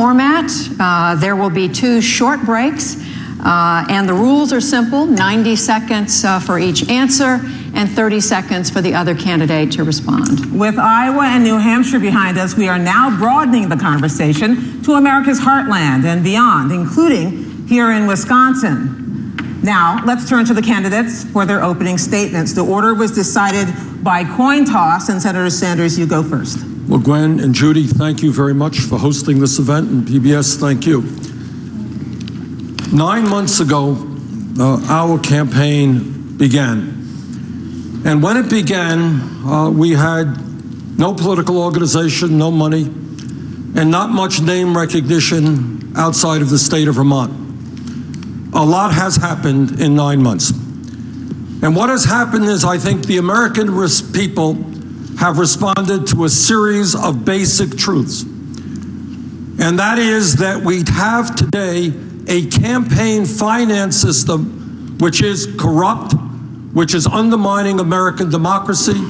Format. There will be 2 short breaks, and the rules are simple: 90 seconds for each answer and 30 seconds for the other candidate to respond. With Iowa and New Hampshire behind us, we are now broadening the conversation to America's heartland and beyond, including here in Wisconsin. Now, let's turn to the candidates for their opening statements. The order was decided by coin toss, and Senator Sanders, you go first. Well, Gwen and Judy, thank you very much for hosting this event, and PBS, thank you. 9 months ago, our campaign began. And when it began, we had no political organization, no money, and not much name recognition outside of the state of Vermont. A lot has happened in 9 months. And what has happened is, I think the American people have responded to a series of basic truths. And that is that we have today a campaign finance system which is corrupt, which is undermining American democracy,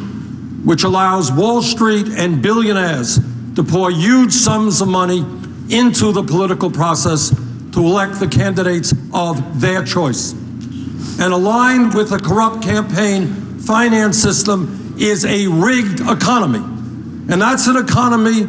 which allows Wall Street and billionaires to pour huge sums of money into the political process to elect the candidates of their choice. And aligned with a corrupt campaign finance system is a rigged economy. And that's an economy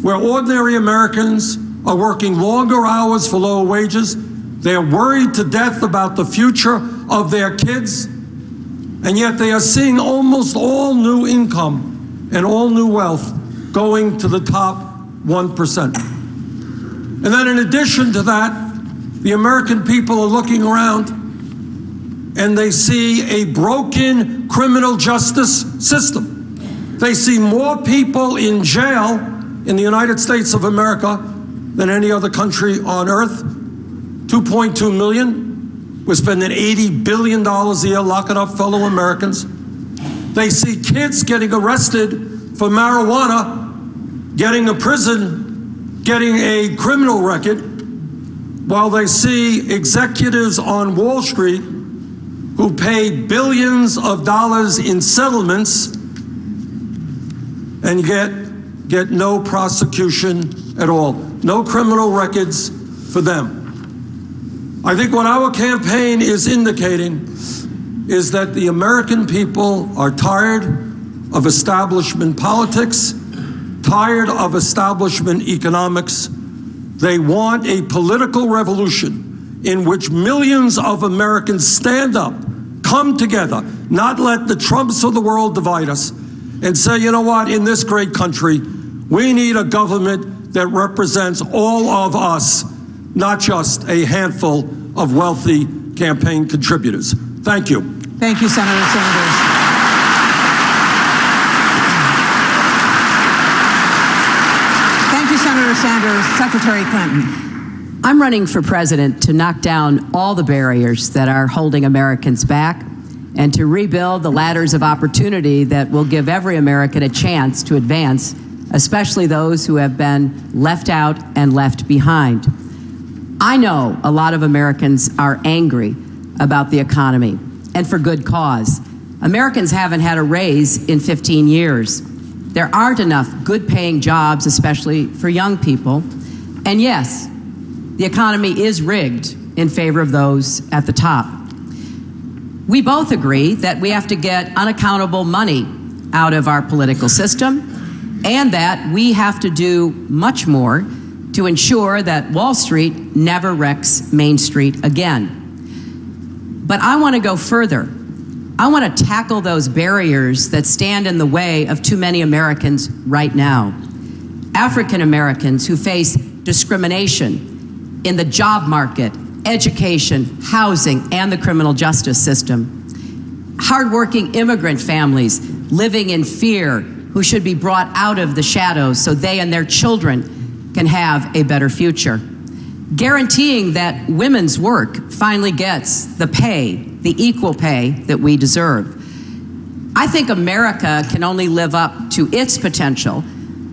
where ordinary Americans are working longer hours for lower wages. They're worried to death about the future of their kids. And yet they are seeing almost all new income and all new wealth going to the top 1%. And then in addition to that, the American people are looking around and they see a broken criminal justice system. They see more people in jail in the United States of America than any other country on earth. 2.2 million. We're spending $80 billion a year locking up fellow Americans. They see kids getting arrested for marijuana, getting to prison, getting a criminal record, while they see executives on Wall Street who pay billions of dollars in settlements and get no prosecution at all, no criminal records for them. I think what our campaign is indicating is that the American people are tired of establishment politics, tired of establishment economics. They want a political revolution in which millions of Americans stand up, come together, not let the Trumps of the world divide us, and say, you know what, in this great country, we need a government that represents all of us, not just a handful of wealthy campaign contributors. Thank you. Thank you, Senator Sanders. Thank you, Senator Sanders. Secretary Clinton. I'm running for president to knock down all the barriers that are holding Americans back and to rebuild the ladders of opportunity that will give every American a chance to advance, especially those who have been left out and left behind. I know a lot of Americans are angry about the economy, and for good cause. Americans haven't had a raise in 15 years. There aren't enough good-paying jobs, especially for young people. And yes, the economy is rigged in favor of those at the top. We both agree that we have to get unaccountable money out of our political system, and that we have to do much more to ensure that Wall Street never wrecks Main Street again. But I want to go further. I want to tackle those barriers that stand in the way of too many Americans right now. African Americans who face discrimination in the job market, education, housing, and the criminal justice system. Hardworking immigrant families living in fear who should be brought out of the shadows so they and their children can have a better future. Guaranteeing that women's work finally gets the pay, the equal pay that we deserve. I think America can only live up to its potential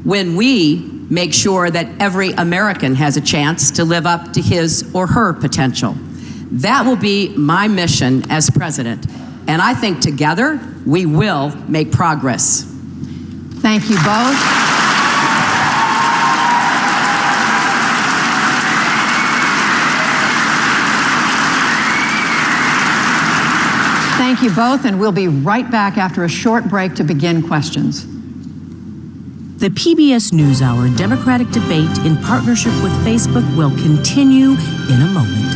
when we make sure that every American has a chance to live up to his or her potential. That will be my mission as president, and I think together we will make progress. Thank you both. thank you both, and we'll be right back after a short break to begin questions. The PBS NewsHour Democratic debate in partnership with Facebook will continue in a moment.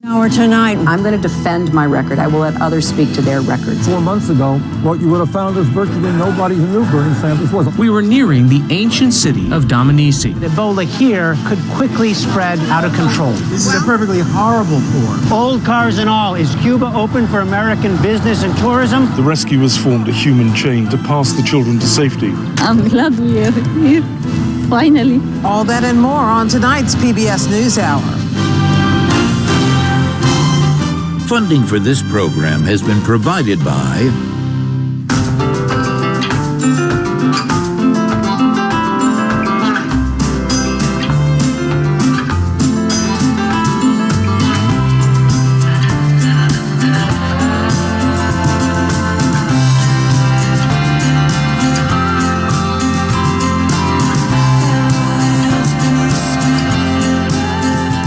Hour tonight. I'm going to defend my record. I will let others speak to their records. 4 months ago, what you would have found is virtually nobody who knew Bernie Sanders wasn't. We were nearing the ancient city of Dominici. Ebola here could quickly spread out of control. This is a perfectly horrible form. Old cars and all, is Cuba open for American business and tourism? The rescuers formed a human chain to pass the children to safety. I'm glad we are here, finally. All that and more on tonight's PBS NewsHour. Funding for this program has been provided by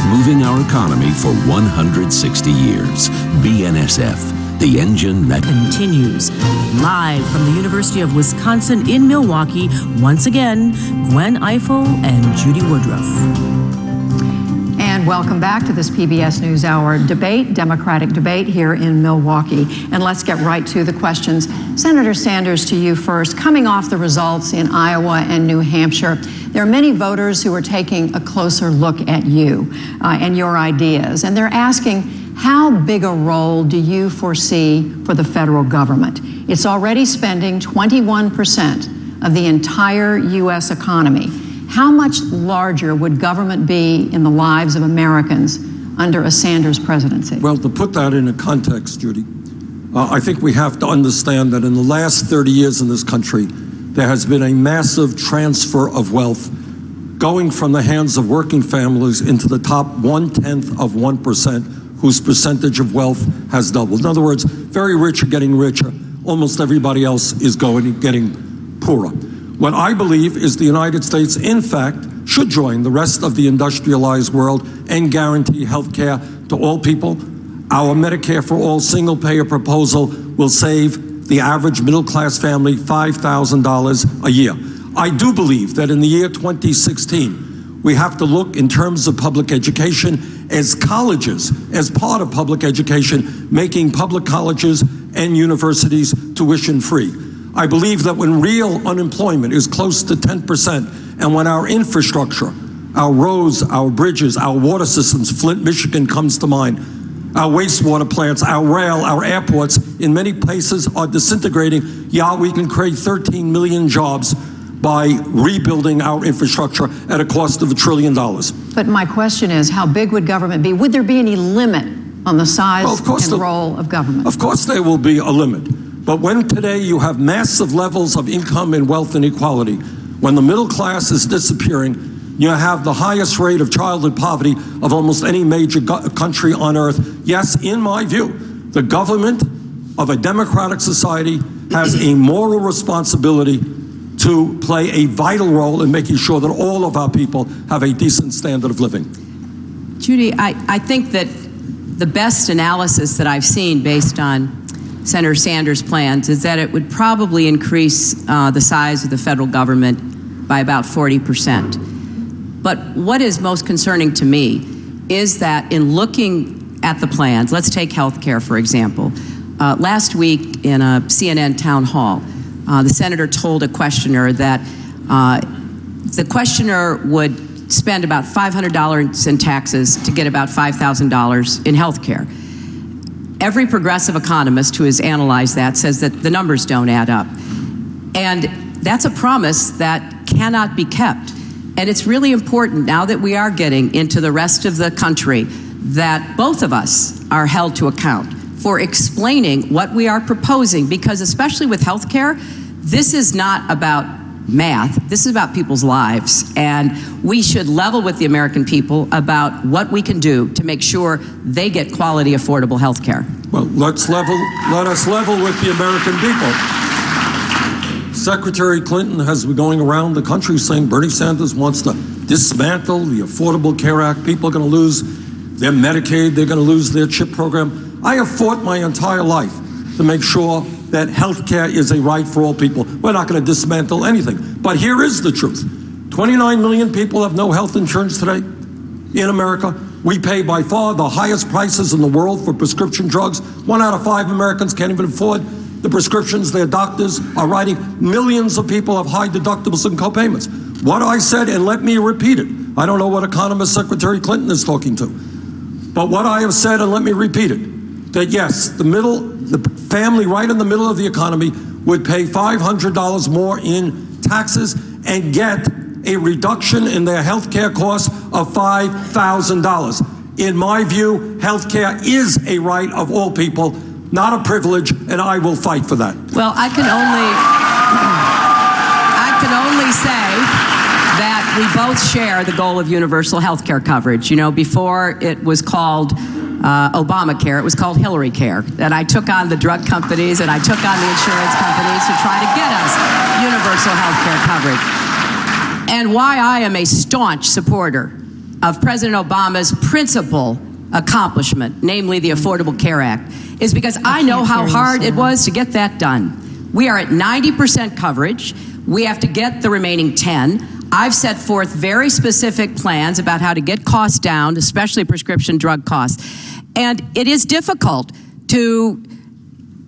moving our economy for 160 years. BNSF, the engine that Continues. Live from the University of Wisconsin in Milwaukee, once again, Gwen Ifill and Judy Woodruff. And welcome back to this PBS NewsHour debate, Democratic debate here in Milwaukee. And let's get right to the questions. Senator Sanders, to you first. Coming off the results in Iowa and New Hampshire, there are many voters who are taking a closer look at you and your ideas. And they're asking, how big a role do you foresee for the federal government? It's already spending 21% of the entire U.S. economy. How much larger would government be in the lives of Americans under a Sanders presidency? Well, to put that in a context, Judy, I think we have to understand that in the last 30 years in this country, there has been a massive transfer of wealth going from the hands of working families into the top 1/10%, whose percentage of wealth has doubled. In other words, very rich are getting richer. Almost everybody else is getting poorer. What I believe is the United States, in fact, should join the rest of the industrialized world and guarantee health care to all people. Our Medicare for All single-payer proposal will save the average middle-class family $5,000 a year. I do believe that in the year 2016, we have to look in terms of public education as colleges, as part of public education, making public colleges and universities tuition-free. I believe that when real unemployment is close to 10%, and when our infrastructure, our roads, our bridges, our water systems, Flint, Michigan comes to mind, our wastewater plants, our rail, our airports, in many places are disintegrating, we can create 13 million jobs by rebuilding our infrastructure at a cost of $1 trillion. But my question is, how big would government be? Would there be any limit on the size and role of government? Of course there will be a limit. But when today you have massive levels of income and wealth inequality, when the middle class is disappearing, you have the highest rate of childhood poverty of almost any major country on earth. Yes, in my view, the government of a democratic society has a moral responsibility to play a vital role in making sure that all of our people have a decent standard of living. Judy, I think that the best analysis that I've seen based on Senator Sanders' plans is that it would probably increase the size of the federal government by about 40%. But what is most concerning to me is that in looking at the plans, let's take health care, for example. Last week in a CNN town hall, the senator told a questioner that the questioner would spend about $500 in taxes to get about $5,000 in health care. Every progressive economist who has analyzed that says that the numbers don't add up. And that's a promise that cannot be kept. And it's really important now that we are getting into the rest of the country that both of us are held to account for explaining what we are proposing, because especially with health care, this is not about math. This is about people's lives, and we should level with the American people about what we can do to make sure they get quality, affordable health care. Well, let us level with the American people. Secretary Clinton has been going around the country saying Bernie Sanders wants to dismantle the Affordable Care Act. People are going to lose their Medicaid, they're going to lose their CHIP program. I have fought my entire life to make sure that health care is a right for all people. We're not going to dismantle anything. But here is the truth. 29 million people have no health insurance today in America. We pay by far the highest prices in the world for prescription drugs. 1 out of 5 Americans can't even afford the prescriptions their doctors are writing. Millions of people have high deductibles and co-payments. What I said, and let me repeat it. I don't know what economist Secretary Clinton is talking to. But what I have said, and let me repeat it, that yes, the family right in the middle of the economy would pay $500 more in taxes and get a reduction in their health care costs of $5,000. In my view, health care is a right of all people, not a privilege, and I will fight for that. Well, I can only say that we both share the goal of universal health care coverage. You know, before it was called Obamacare, it was called Hillary Care. And I took on the drug companies and I took on the insurance companies to try to get us universal health care coverage. And why I am a staunch supporter of President Obama's principal accomplishment, namely the Affordable Care Act, is because I know how hard it was to get that done. We are at 90% coverage. We have to get the remaining 10. I've set forth very specific plans about how to get costs down, especially prescription drug costs. And it is difficult to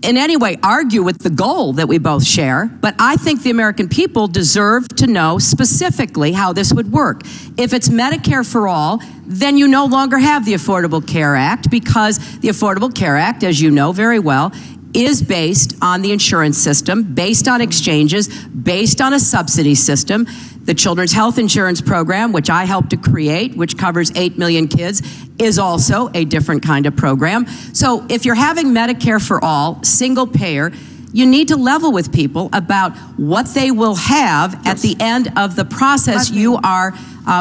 in any way argue with the goal that we both share, but I think the American people deserve to know specifically how this would work. If it's Medicare for all, then you no longer have the Affordable Care Act, because the Affordable Care Act, as you know very well, is based on the insurance system, based on exchanges, based on a subsidy system. The Children's Health Insurance Program, which I helped to create, which covers 8 million kids, is also a different kind of program. So if you're having Medicare for all, single payer, you need to level with people about what they will have at the end of the process you are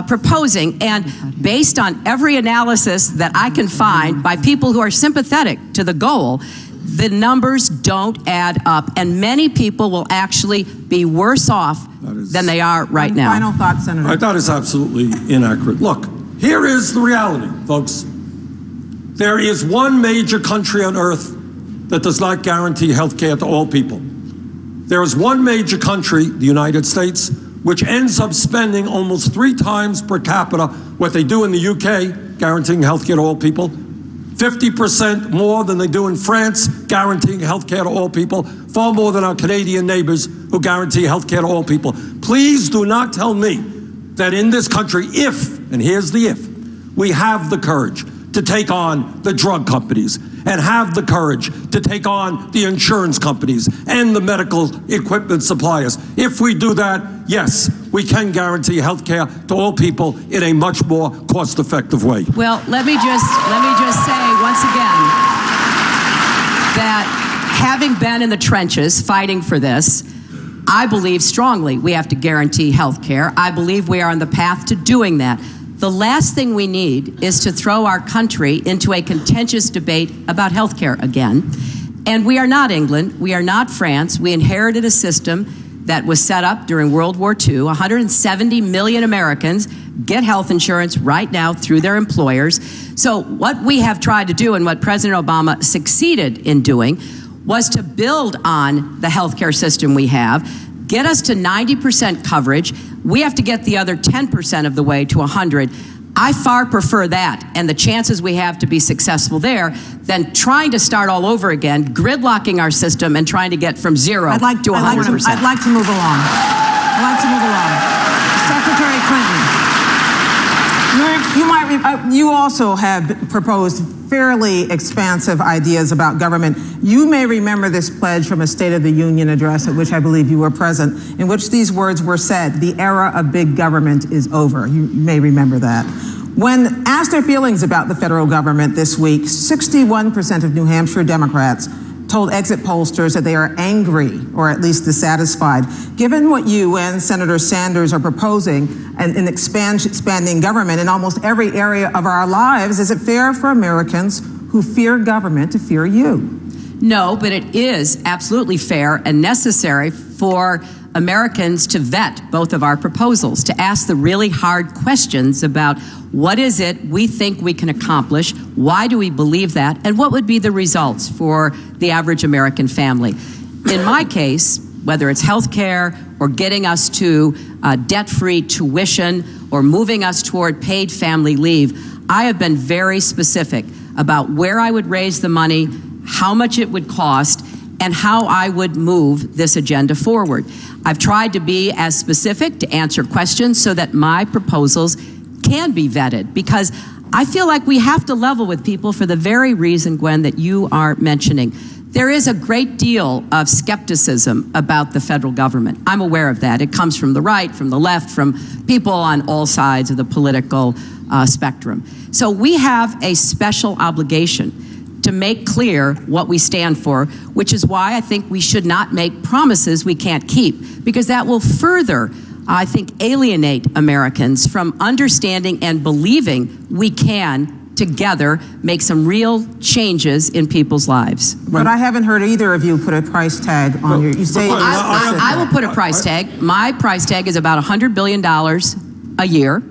proposing. And based on every analysis that I can find by people who are sympathetic to the goal, the numbers don't add up, and many people will actually be worse off than they are right now. Final thoughts, Senator. That is absolutely inaccurate. Look, here is the reality, folks. There is one major country on earth that does not guarantee health care to all people. There is one major country, the United States, which ends up spending almost 3 times per capita what they do in the UK, guaranteeing health care to all people. 50% more than they do in France, guaranteeing health care to all people, far more than our Canadian neighbors who guarantee health care to all people. Please do not tell me that in this country, if, and here's the if, we have the courage to take on the drug companies and have the courage to take on the insurance companies and the medical equipment suppliers. If we do that, yes, we can guarantee health care to all people in a much more cost-effective way. Well, let me just say once again that having been in the trenches fighting for this, I believe strongly we have to guarantee health care. I believe we are on the path to doing that. The last thing we need is to throw our country into a contentious debate about health care again. And we are not England. We are not France. We inherited a system that was set up during World War II. 170 million Americans get health insurance right now through their employers. So what we have tried to do, and what President Obama succeeded in doing, was to build on the health care system we have, get us to 90% coverage. We have to get the other 10% of the way to 100. I far prefer that and the chances we have to be successful there than trying to start all over again, gridlocking our system and trying to get from 0 to 100%. I'd like to move along. Secretary Clinton, you also have proposed fairly expansive ideas about government. You may remember this pledge from a State of the Union address at which I believe you were present, in which these words were said: "The era of big government is over." You may remember that. When asked their feelings about the federal government this week, 61% of New Hampshire Democrats told exit pollsters that they are angry or at least dissatisfied. Given what you and Senator Sanders are proposing, an expanding government in almost every area of our lives, is it fair for Americans who fear government to fear you? No, but it is absolutely fair and necessary for Americans to vet both of our proposals, to ask the really hard questions about what is it we think we can accomplish, why do we believe that, and what would be the results for the average American family. In my case, whether it's health care or getting us to debt-free tuition or moving us toward paid family leave, I have been very specific about where I would raise the money, how much it would cost, and how I would move this agenda forward. I've tried to be as specific to answer questions so that my proposals can be vetted, because I feel like we have to level with people for the very reason, Gwen, that you are mentioning. There is a great deal of skepticism about the federal government. I'm aware of that. It comes from the right, from the left, from people on all sides of the political spectrum. So we have a special obligation to make clear what we stand for, which is why I think we should not make promises we can't keep, because that will further, I think, alienate Americans from understanding and believing we can together make some real changes in people's lives. But I haven't heard either of you put a price tag on your, you say I will put a price tag. My price tag is about $100 billion a year,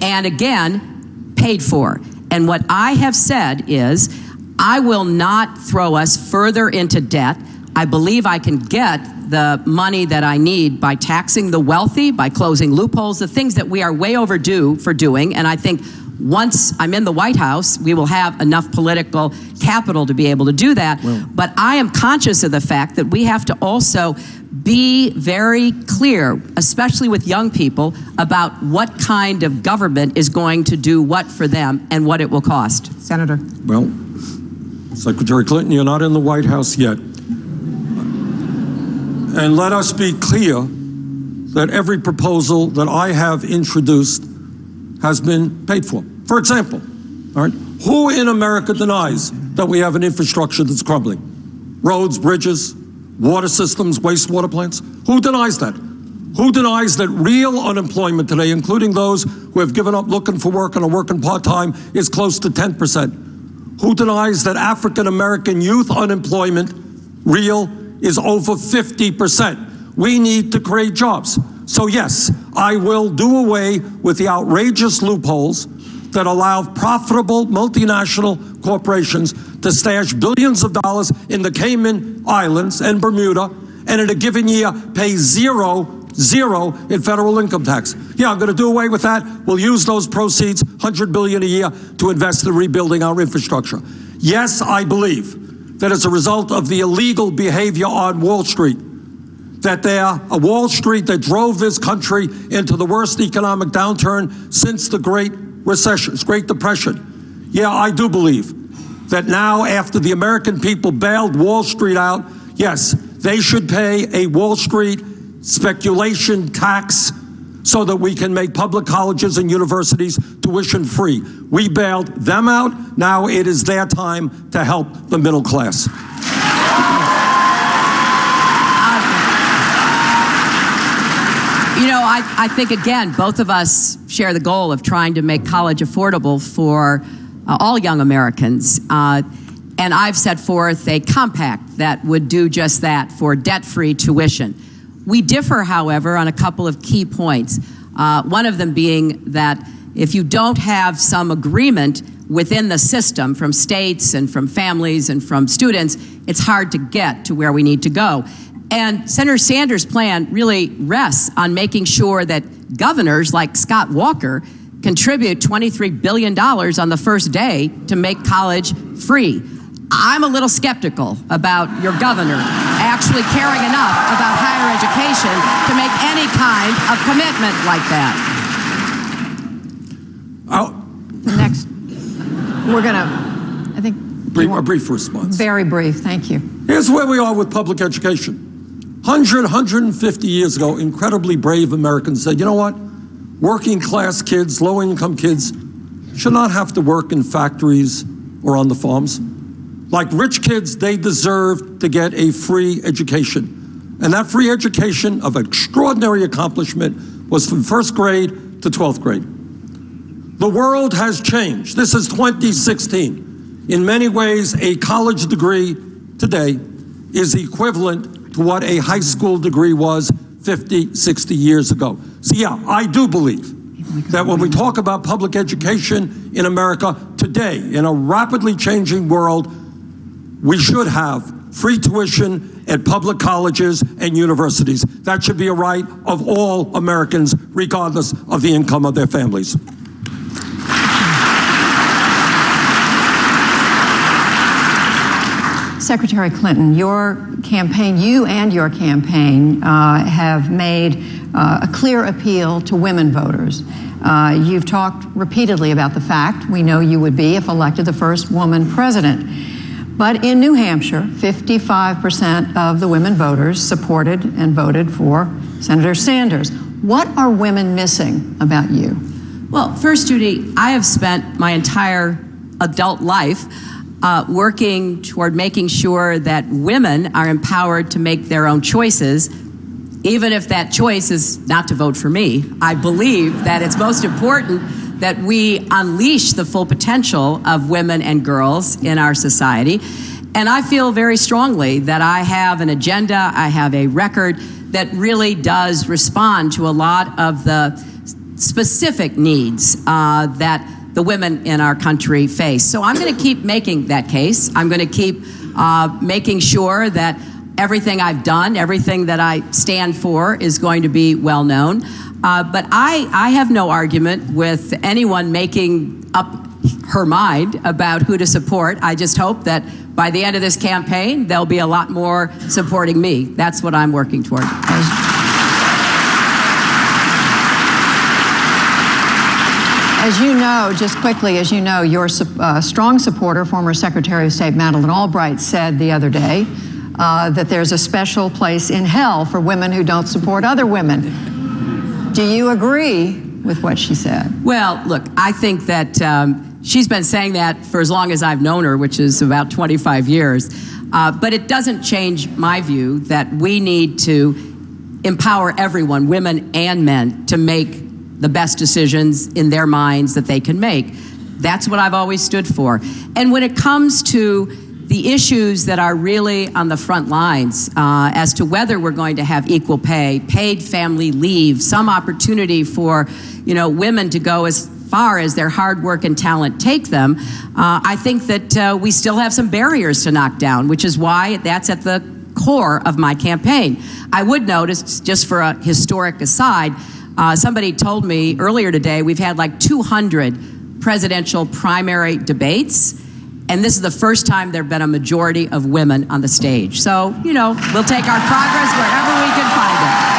and again, paid for. And what I have said is, I will not throw us further into debt. I believe I can get the money that I need by taxing the wealthy, by closing loopholes, the things that we are way overdue for doing. And I think once I'm in the White House, we will have enough political capital to be able to do that. Well, but I am conscious of the fact that we have to also be very clear, especially with young people, about what kind of government is going to do what for them and what it will cost. Senator. Well, Secretary Clinton, you're not in the White House yet. And let us be clear that every proposal that I have introduced has been paid for. For example, all right, who in America denies that we have an infrastructure that's crumbling? Roads, bridges, water systems, wastewater plants? Who denies that? Who denies that real unemployment today, including those who have given up looking for work and are working part-time, is close to 10%? Who denies that African-American youth unemployment, real, is over 50%? We need to create jobs. So yes, I will do away with the outrageous loopholes that allow profitable multinational corporations to stash billions of dollars in the Cayman Islands and Bermuda, and in a given year pay zero in federal income tax. Yeah, I'm going to do away with that. We'll use those proceeds, $100 billion a year, to invest in rebuilding our infrastructure. Yes, I believe that as a result of the illegal behavior on Wall Street, that a Wall Street that drove this country into the worst economic downturn since the Great Depression. Yeah, I do believe that now, after the American people bailed Wall Street out, yes, they should pay a Wall Street speculation tax so that we can make public colleges and universities tuition free. We bailed them out. Now it is their time to help the middle class. You know, I think, again, both of us share the goal of trying to make college affordable for all young Americans. And I've set forth a compact that would do just that for debt-free tuition. We differ, however, on a couple of key points. One of them being that if you don't have some agreement within the system from states and from families and from students, it's hard to get to where we need to go. And Senator Sanders' plan really rests on making sure that governors like Scott Walker contribute $23 billion on the first day to make college free. I'm a little skeptical about your governor actually caring enough about higher education to make any kind of commitment like that. Next, we're going to, I think... A brief response. Very brief, thank you. Here's where we are with public education. 150 years ago, incredibly brave Americans said, you know what? Working class kids, low income kids should not have to work in factories or on the farms. Like rich kids, they deserve to get a free education. And that free education of extraordinary accomplishment was from first grade to 12th grade. The world has changed. This is 2016. In many ways, a college degree today is equivalent to what a high school degree was 50, 60 years ago. So yeah, I do believe that when we talk about public education in America today, in a rapidly changing world, we should have free tuition at public colleges and universities. That should be a right of all Americans, regardless of the income of their families. Secretary Clinton, your campaign, you and your campaign have made a clear appeal to women voters. You've talked repeatedly about the fact we know you would be if elected the first woman president. But in New Hampshire, 55% of the women voters supported and voted for Senator Sanders. What are women missing about you? Well, first, Judy, I have spent my entire adult life working toward making sure that women are empowered to make their own choices, even if that choice is not to vote for me. I believe that it's most important that we unleash the full potential of women and girls in our society. And I feel very strongly that I have an agenda, I have a record that really does respond to a lot of the specific needs that the women in our country face. So I'm going to keep making that case. I'm going to keep making sure that everything I've done, everything that I stand for is going to be well known. But I have no argument with anyone making up her mind about who to support. I just hope that by the end of this campaign, there'll be a lot more supporting me. That's what I'm working toward. As you know, just quickly, as you know, your strong supporter, former Secretary of State Madeleine Albright, said the other day that there's a special place in hell for women who don't support other women. Do you agree with what she said? Well, look, I think that she's been saying that for as long as I've known her, which is about 25 years. But it doesn't change my view that we need to empower everyone, women and men, to make the best decisions in their minds that they can make. That's what I've always stood for. And when it comes to the issues that are really on the front lines as to whether we're going to have equal pay, paid family leave, some opportunity for, women to go as far as their hard work and talent take them, I think that we still have some barriers to knock down, which is why that's at the core of my campaign. I would notice, just for a historic aside, somebody told me earlier today we've had like 200 presidential primary debates, and this is the first time there have been a majority of women on the stage. So, we'll take our progress wherever we can find it.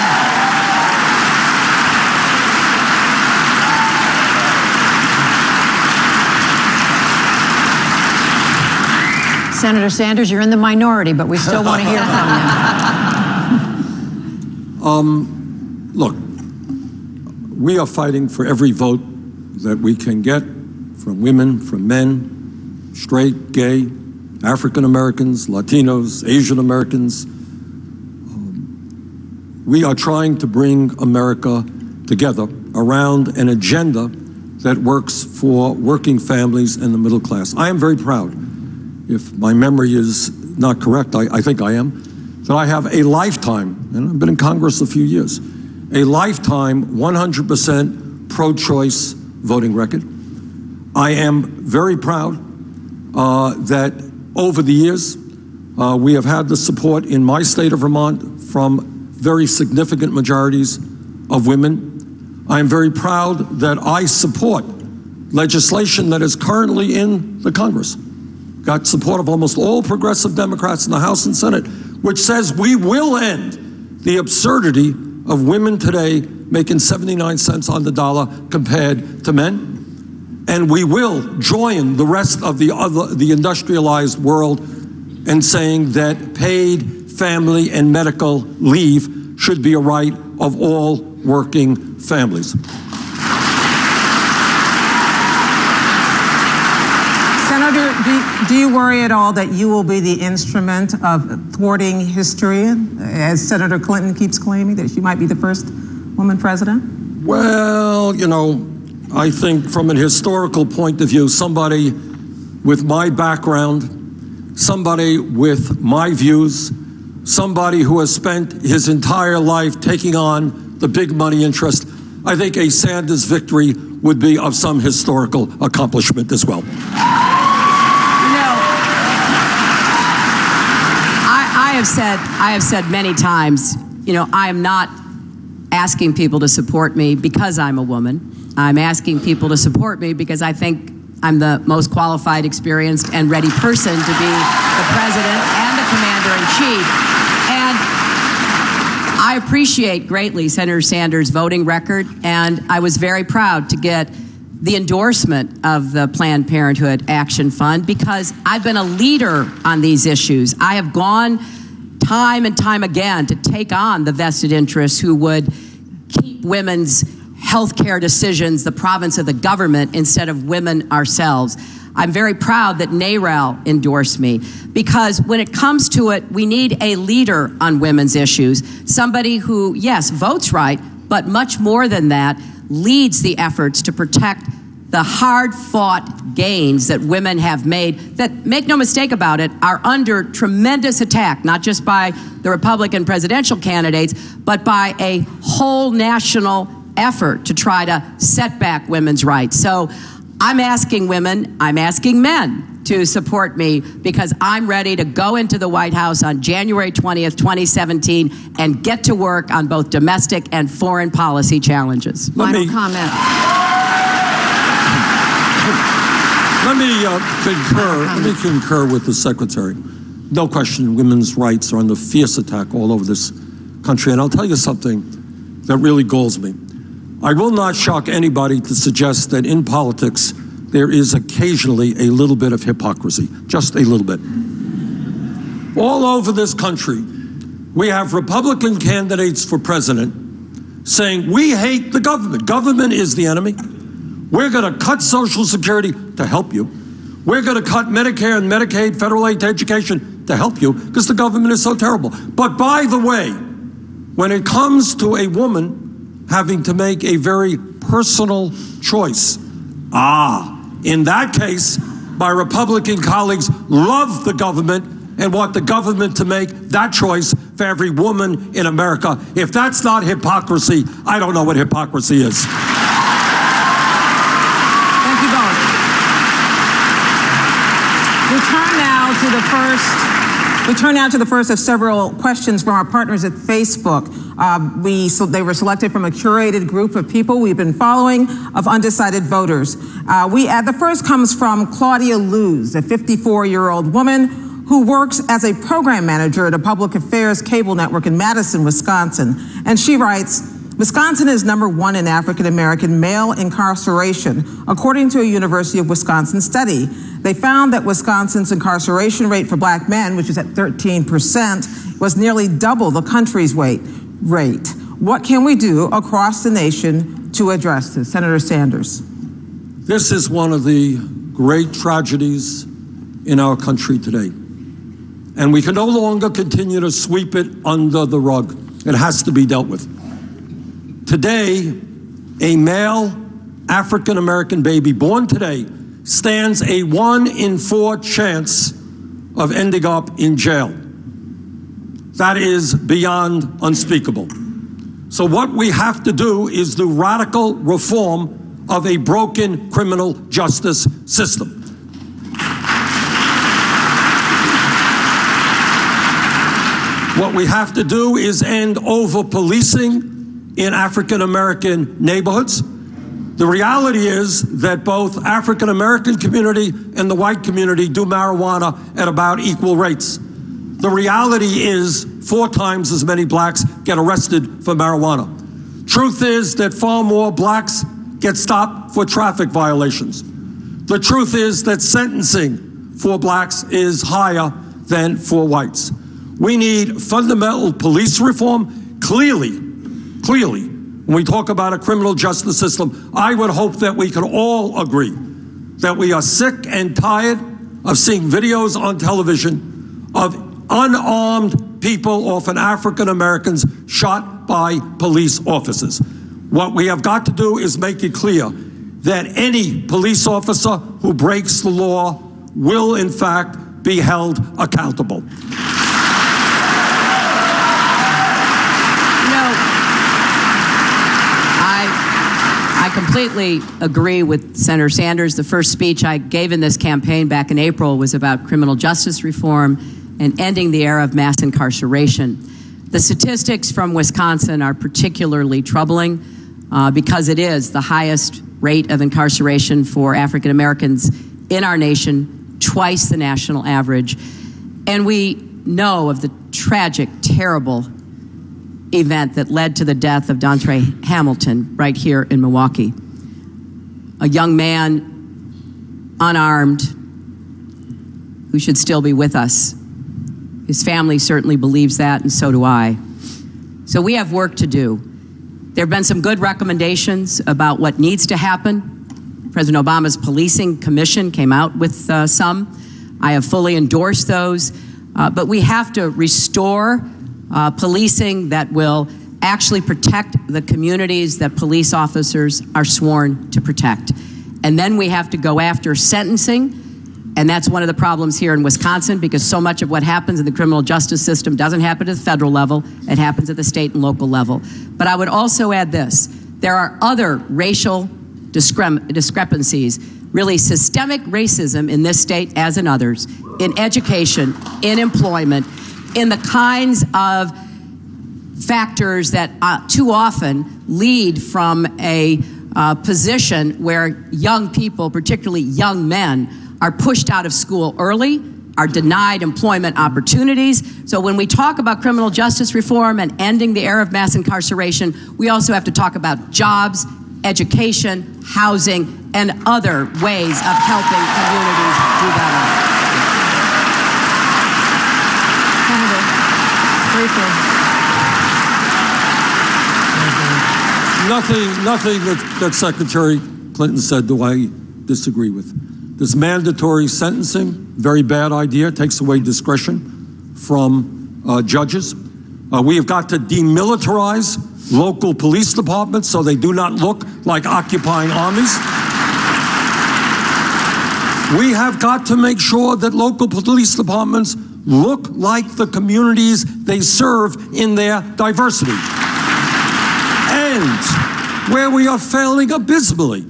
Senator Sanders, you're in the minority, but we still want to hear from you. Look, we are fighting for every vote that we can get from women, from men, straight, gay, African Americans, Latinos, Asian Americans. We are trying to bring America together around an agenda that works for working families and the middle class. I am very proud, if my memory is not correct, I think I am, that I have a lifetime, and I've been in Congress a few years, a lifetime 100% pro-choice voting record. I am very proud that over the years, we have had the support in my state of Vermont from very significant majorities of women. I am very proud that I support legislation that is currently in the Congress, got support of almost all progressive Democrats in the House and Senate, which says we will end the absurdity of women today making 79 cents on the dollar compared to men. And we will join the rest of the industrialized world in saying that paid family and medical leave should be a right of all working families. Senator, do you worry at all that you will be the instrument of thwarting history, as Senator Clinton keeps claiming that she might be the first woman president? Well, I think from an historical point of view, somebody with my background, somebody with my views, somebody who has spent his entire life taking on the big money interest, I think a Sanders victory would be of some historical accomplishment as well. I have said many times, I am not asking people to support me because I'm a woman. I'm asking people to support me because I think I'm the most qualified, experienced, and ready person to be the president and the commander-in-chief. And I appreciate greatly Senator Sanders' voting record, and I was very proud to get the endorsement of the Planned Parenthood Action Fund because I've been a leader on these issues. I have gone time and time again to take on the vested interests who would keep women's health care decisions the province of the government instead of women ourselves. I'm very proud that NARAL endorsed me because when it comes to it, we need a leader on women's issues, somebody who, yes, votes right, but much more than that, leads the efforts to protect the hard-fought gains that women have made that, make no mistake about it, are under tremendous attack, not just by the Republican presidential candidates, but by a whole national effort to try to set back women's rights. So I'm asking women, I'm asking men to support me because I'm ready to go into the White House on January 20th, 2017 and get to work on both domestic and foreign policy challenges. Final comment. Let me concur with the Secretary. No question, women's rights are under fierce attack all over this country. And I'll tell you something that really galls me. I will not shock anybody to suggest that in politics there is occasionally a little bit of hypocrisy, just a little bit. All over this country, we have Republican candidates for president saying, we hate the government. Government is the enemy. We're going to cut Social Security to help you. We're going to cut Medicare and Medicaid, federal aid to education to help you because the government is so terrible. But by the way, when it comes to a woman having to make a very personal choice, in that case, my Republican colleagues love the government and want the government to make that choice for every woman in America. If that's not hypocrisy, I don't know what hypocrisy is. Thank you both. We turn now to the first of several questions from our partners at Facebook. They were selected from a curated group of people we've been following of undecided voters. The first comes from Claudia Luz, a 54-year-old woman who works as a program manager at a public affairs cable network in Madison, Wisconsin. And she writes, Wisconsin is #1 in African-American male incarceration, according to a University of Wisconsin study. They found that Wisconsin's incarceration rate for black men, which is at 13%, was nearly double the country's rate. What can we do across the nation to address this? Senator Sanders. This is one of the great tragedies in our country today. And we can no longer continue to sweep it under the rug. It has to be dealt with. Today, a male African-American baby born today stands a 1 in 4 chance of ending up in jail. That is beyond unspeakable. So what we have to do is do radical reform of a broken criminal justice system. What we have to do is end over-policing in African-American neighborhoods. The reality is that both African-American community and the white community do marijuana at about equal rates. The reality is 4 times as many blacks get arrested for marijuana. Truth is that far more blacks get stopped for traffic violations. The truth is that sentencing for blacks is higher than for whites. We need fundamental police reform. Clearly, when we talk about a criminal justice system, I would hope that we could all agree that we are sick and tired of seeing videos on television of unarmed people, often African Americans, shot by police officers. What we have got to do is make it clear that any police officer who breaks the law will, in fact, be held accountable. completely agree with Senator Sanders. The first speech I gave in this campaign back in April was about criminal justice reform and ending the era of mass incarceration. The statistics from Wisconsin are particularly troubling because it is the highest rate of incarceration for African Americans in our nation, twice the national average. And we know of the tragic, terrible event that led to the death of Dontre Hamilton right here in Milwaukee. A young man, unarmed, who should still be with us. His family certainly believes that, and so do I. So we have work to do. There have been some good recommendations about what needs to happen. President Obama's Policing Commission came out with some. I have fully endorsed those. But we have to restore policing that will actually protect the communities that police officers are sworn to protect. And then we have to go after sentencing. And that's one of the problems here in Wisconsin, because so much of what happens in the criminal justice system doesn't happen at the federal level. It happens at the state and local level. But I would also add this. There are other racial discrepancies, really systemic racism in this state as in others, in education, in employment, in the kinds of factors that too often lead from a position where young people, particularly young men, are pushed out of school early, are denied employment opportunities. So when we talk about criminal justice reform and ending the era of mass incarceration, we also have to talk about jobs, education, housing, and other ways of helping communities do better. Senator, briefly. Nothing that Secretary Clinton said do I disagree with. This mandatory sentencing, very bad idea, takes away discretion from judges. We have got to demilitarize local police departments so they do not look like occupying armies. We have got to make sure that local police departments look like the communities they serve in their diversity. And where we are failing abysmally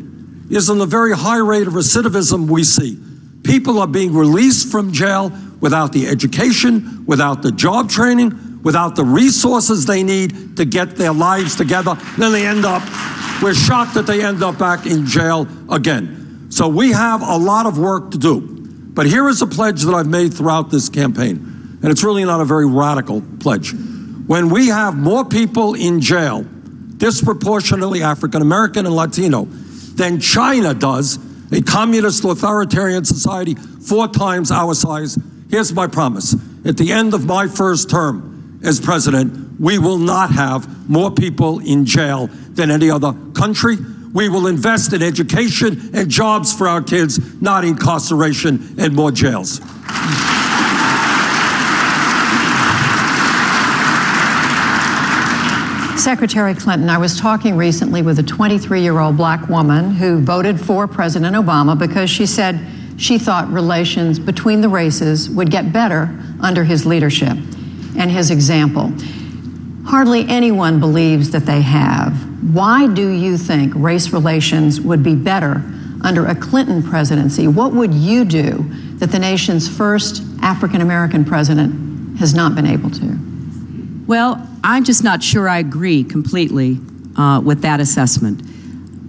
is in the very high rate of recidivism we see. People are being released from jail without the education, without the job training, without the resources they need to get their lives together. Then we're shocked that they end up back in jail again. So we have a lot of work to do. But here is a pledge that I've made throughout this campaign, and it's really not a very radical pledge. When we have more people in jail, disproportionately African American and Latino, than China does, a communist authoritarian society 4 times our size, here's my promise. At the end of my first term as president, we will not have more people in jail than any other country. We will invest in education and jobs for our kids, not incarceration and more jails. Secretary Clinton, I was talking recently with a 23-year-old black woman who voted for President Obama because she said she thought relations between the races would get better under his leadership and his example. Hardly anyone believes that they have. Why do you think race relations would be better under a Clinton presidency? What would you do that the nation's first African-American president has not been able to? Well, I'm just not sure I agree completely with that assessment.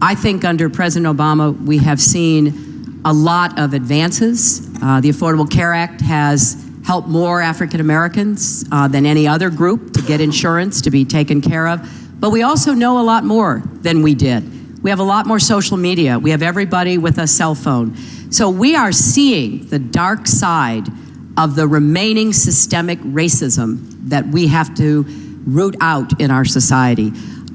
I think under President Obama, we have seen a lot of advances. The Affordable Care Act has helped more African Americans than any other group to get insurance, to be taken care of. But we also know a lot more than we did. We have a lot more social media. We have everybody with a cell phone. So we are seeing the dark side of the remaining systemic racism that we have to root out in our society.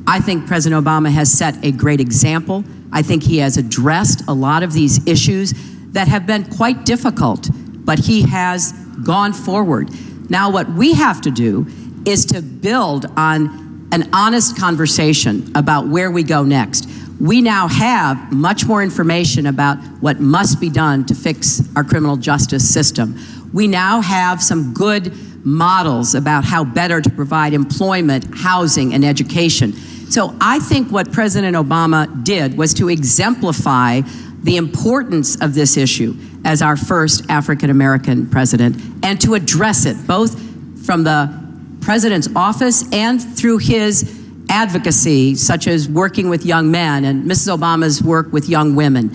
I think President Obama has set a great example. I think he has addressed a lot of these issues that have been quite difficult, but he has gone forward. Now, what we have to do is to build on an honest conversation about where we go next. We now have much more information about what must be done to fix our criminal justice system. We now have some good models about how better to provide employment, housing, and education. So I think what President Obama did was to exemplify the importance of this issue as our first African-American president, and to address it both from the president's office and through his advocacy, such as working with young men and Mrs. Obama's work with young women.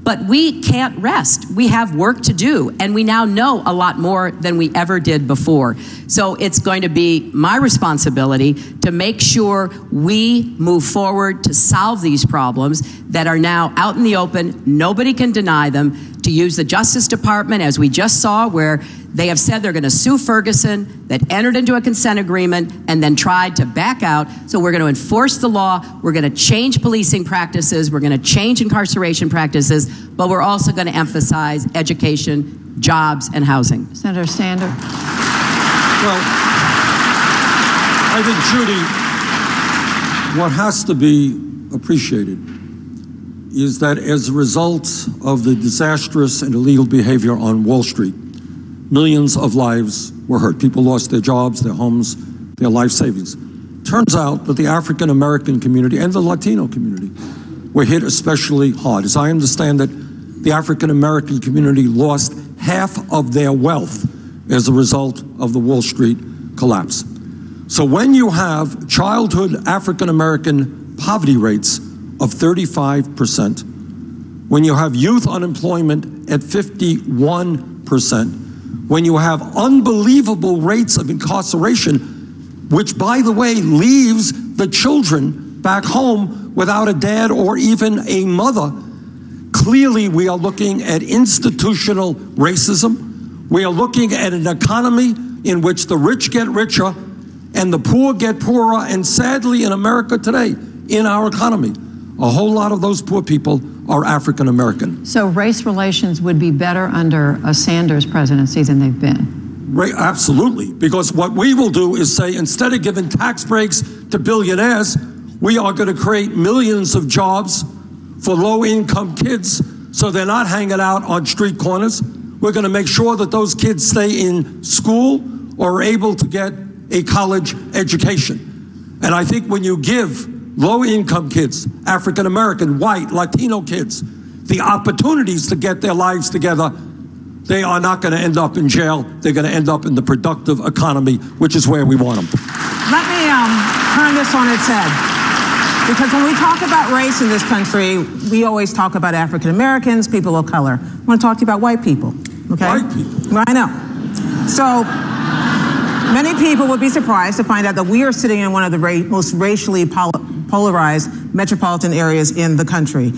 But we can't rest. We have work to do, and we now know a lot more than we ever did before. So it's going to be my responsibility to make sure we move forward to solve these problems that are now out in the open. Nobody can deny them. To use the Justice Department, as we just saw, where they have said they're going to sue Ferguson, that entered into a consent agreement and then tried to back out. So we're going to enforce the law. We're going to change policing practices. We're going to change incarceration practices. But we're also going to emphasize education, jobs, and housing. Senator Sanders. Well, I think, Judy, what has to be appreciated is that as a result of the disastrous and illegal behavior on Wall Street, millions of lives were hurt. People lost their jobs, their homes, their life savings. Turns out that the African American community and the Latino community were hit especially hard. As I understand it, the African American community lost half of their wealth as a result of the Wall Street collapse. So when you have childhood African American poverty rates of 35%, when you have youth unemployment at 51%, when you have unbelievable rates of incarceration, which, by the way, leaves the children back home without a dad or even a mother, clearly we are looking at institutional racism. We are looking at an economy in which the rich get richer and the poor get poorer. And sadly, in America today, in our economy, a whole lot of those poor people are African American. So race relations would be better under a Sanders presidency than they've been? Absolutely, because what we will do is say, instead of giving tax breaks to billionaires, we are going to create millions of jobs for low-income kids so they're not hanging out on street corners. We're going to make sure that those kids stay in school or are able to get a college education. And I think when you give low-income kids, African-American, white, Latino kids, the opportunities to get their lives together, they are not going to end up in jail. They're going to end up in the productive economy, which is where we want them. Let me turn this on its head. Because when we talk about race in this country, we always talk about African Americans, people of color. I want to talk to you about white people, okay? White people. I know. So many people would be surprised to find out that we are sitting in one of the most racially polarized metropolitan areas in the country.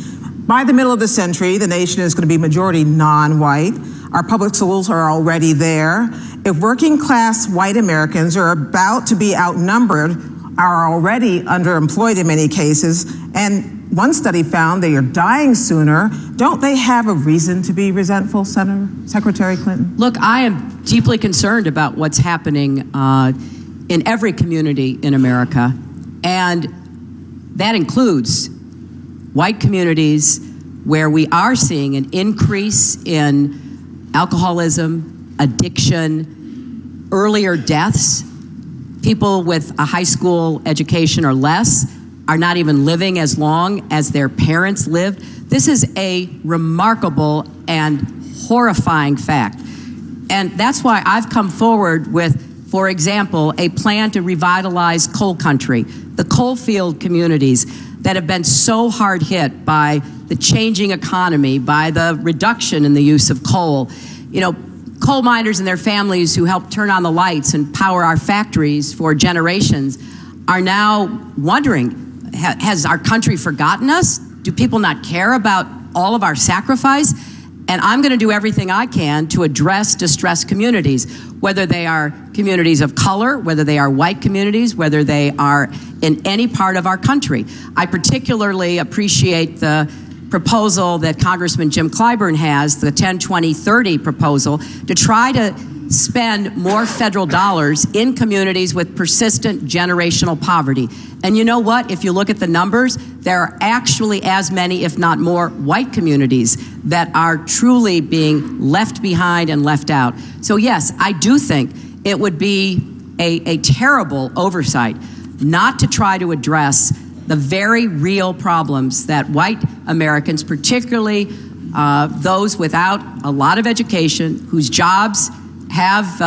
By the middle of the century, the nation is going to be majority non-white. Our public schools are already there. If working class white Americans are about to be outnumbered, are already underemployed in many cases, and one study found they are dying sooner, don't they have a reason to be resentful, Secretary Clinton? Look, I am deeply concerned about what's happening in every community in America, and that includes white communities where we are seeing an increase in alcoholism, addiction, earlier deaths. People with a high school education or less are not even living as long as their parents lived. This is a remarkable and horrifying fact. And that's why I've come forward with, for example, a plan to revitalize coal country, the coal field communities that have been so hard hit by the changing economy, by the reduction in the use of coal. You know, coal miners and their families who helped turn on the lights and power our factories for generations are now wondering, has our country forgotten us? Do people not care about all of our sacrifice? And I'm going to do everything I can to address distressed communities, whether they are communities of color, whether they are white communities, whether they are in any part of our country. I particularly appreciate the proposal that Congressman Jim Clyburn has, the 10-20-30 proposal, to try to spend more federal dollars in communities with persistent generational poverty. And you know what? If you look at the numbers, there are actually as many, if not more, white communities that are truly being left behind and left out. So yes, I do think it would be a terrible oversight not to try to address the very real problems that white Americans, particularly those without a lot of education, whose jobs have,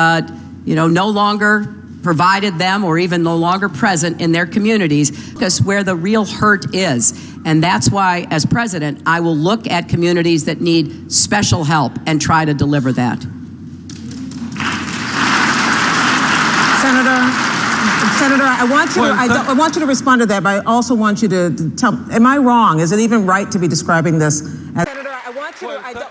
no longer provided them or even no longer present in their communities, because where the real hurt is. And that's why, as president, I will look at communities that need special help and try to deliver that. Senator, I want you to respond to that, but I also want you to tell, am I wrong? Is it even right to be describing this as... Senator,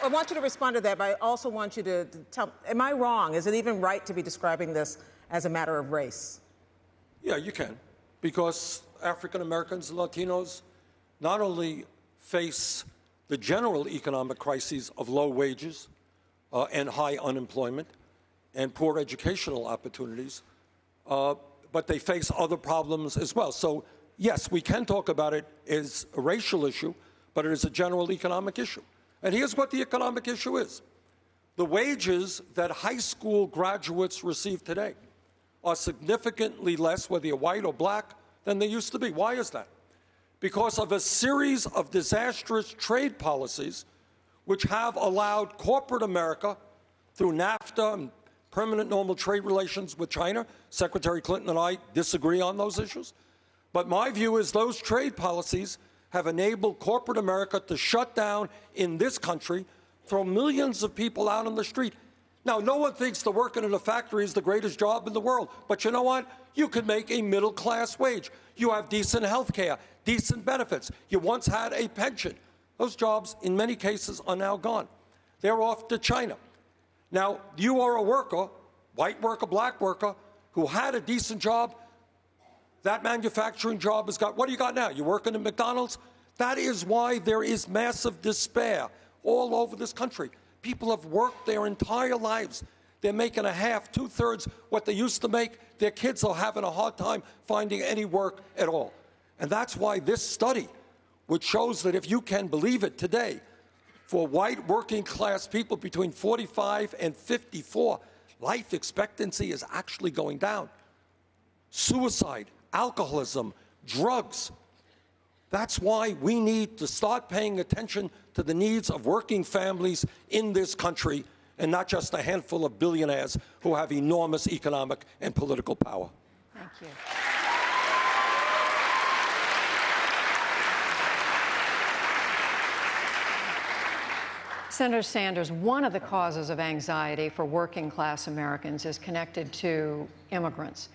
I want you to respond to that, but I also want you to tell, am I wrong? Is it even right to be describing this as a matter of race? Yeah, you can, because African Americans and Latinos not only face the general economic crises of low wages and high unemployment and poor educational opportunities, but they face other problems as well. So, yes, we can talk about it as a racial issue, but it is a general economic issue. And here's what the economic issue is. The wages that high school graduates receive today are significantly less, whether you're white or black, than they used to be. Why is that? Because of a series of disastrous trade policies which have allowed corporate America, through NAFTA and permanent normal trade relations with China. Secretary Clinton and I disagree on those issues. But my view is those trade policies have enabled corporate America to shut down in this country, throw millions of people out on the street. Now, no one thinks that working in a factory is the greatest job in the world. But you know what? You can make a middle-class wage. You have decent health care, decent benefits. You once had a pension. Those jobs, in many cases, are now gone. They're off to China. Now, you are a worker, white worker, black worker, who had a decent job. That manufacturing job has got, what do you got now? You're working at McDonald's? That is why there is massive despair all over this country. People have worked their entire lives. They're making a half, two-thirds what they used to make. Their kids are having a hard time finding any work at all. And that's why this study, which shows that if you can believe it today, for white working class people between 45 and 54, life expectancy is actually going down. Suicide, alcoholism, drugs. That's why we need to start paying attention to the needs of working families in this country, and not just a handful of billionaires who have enormous economic and political power. Thank you. Senator Sanders, one of the causes of anxiety for working class Americans is connected to immigrants.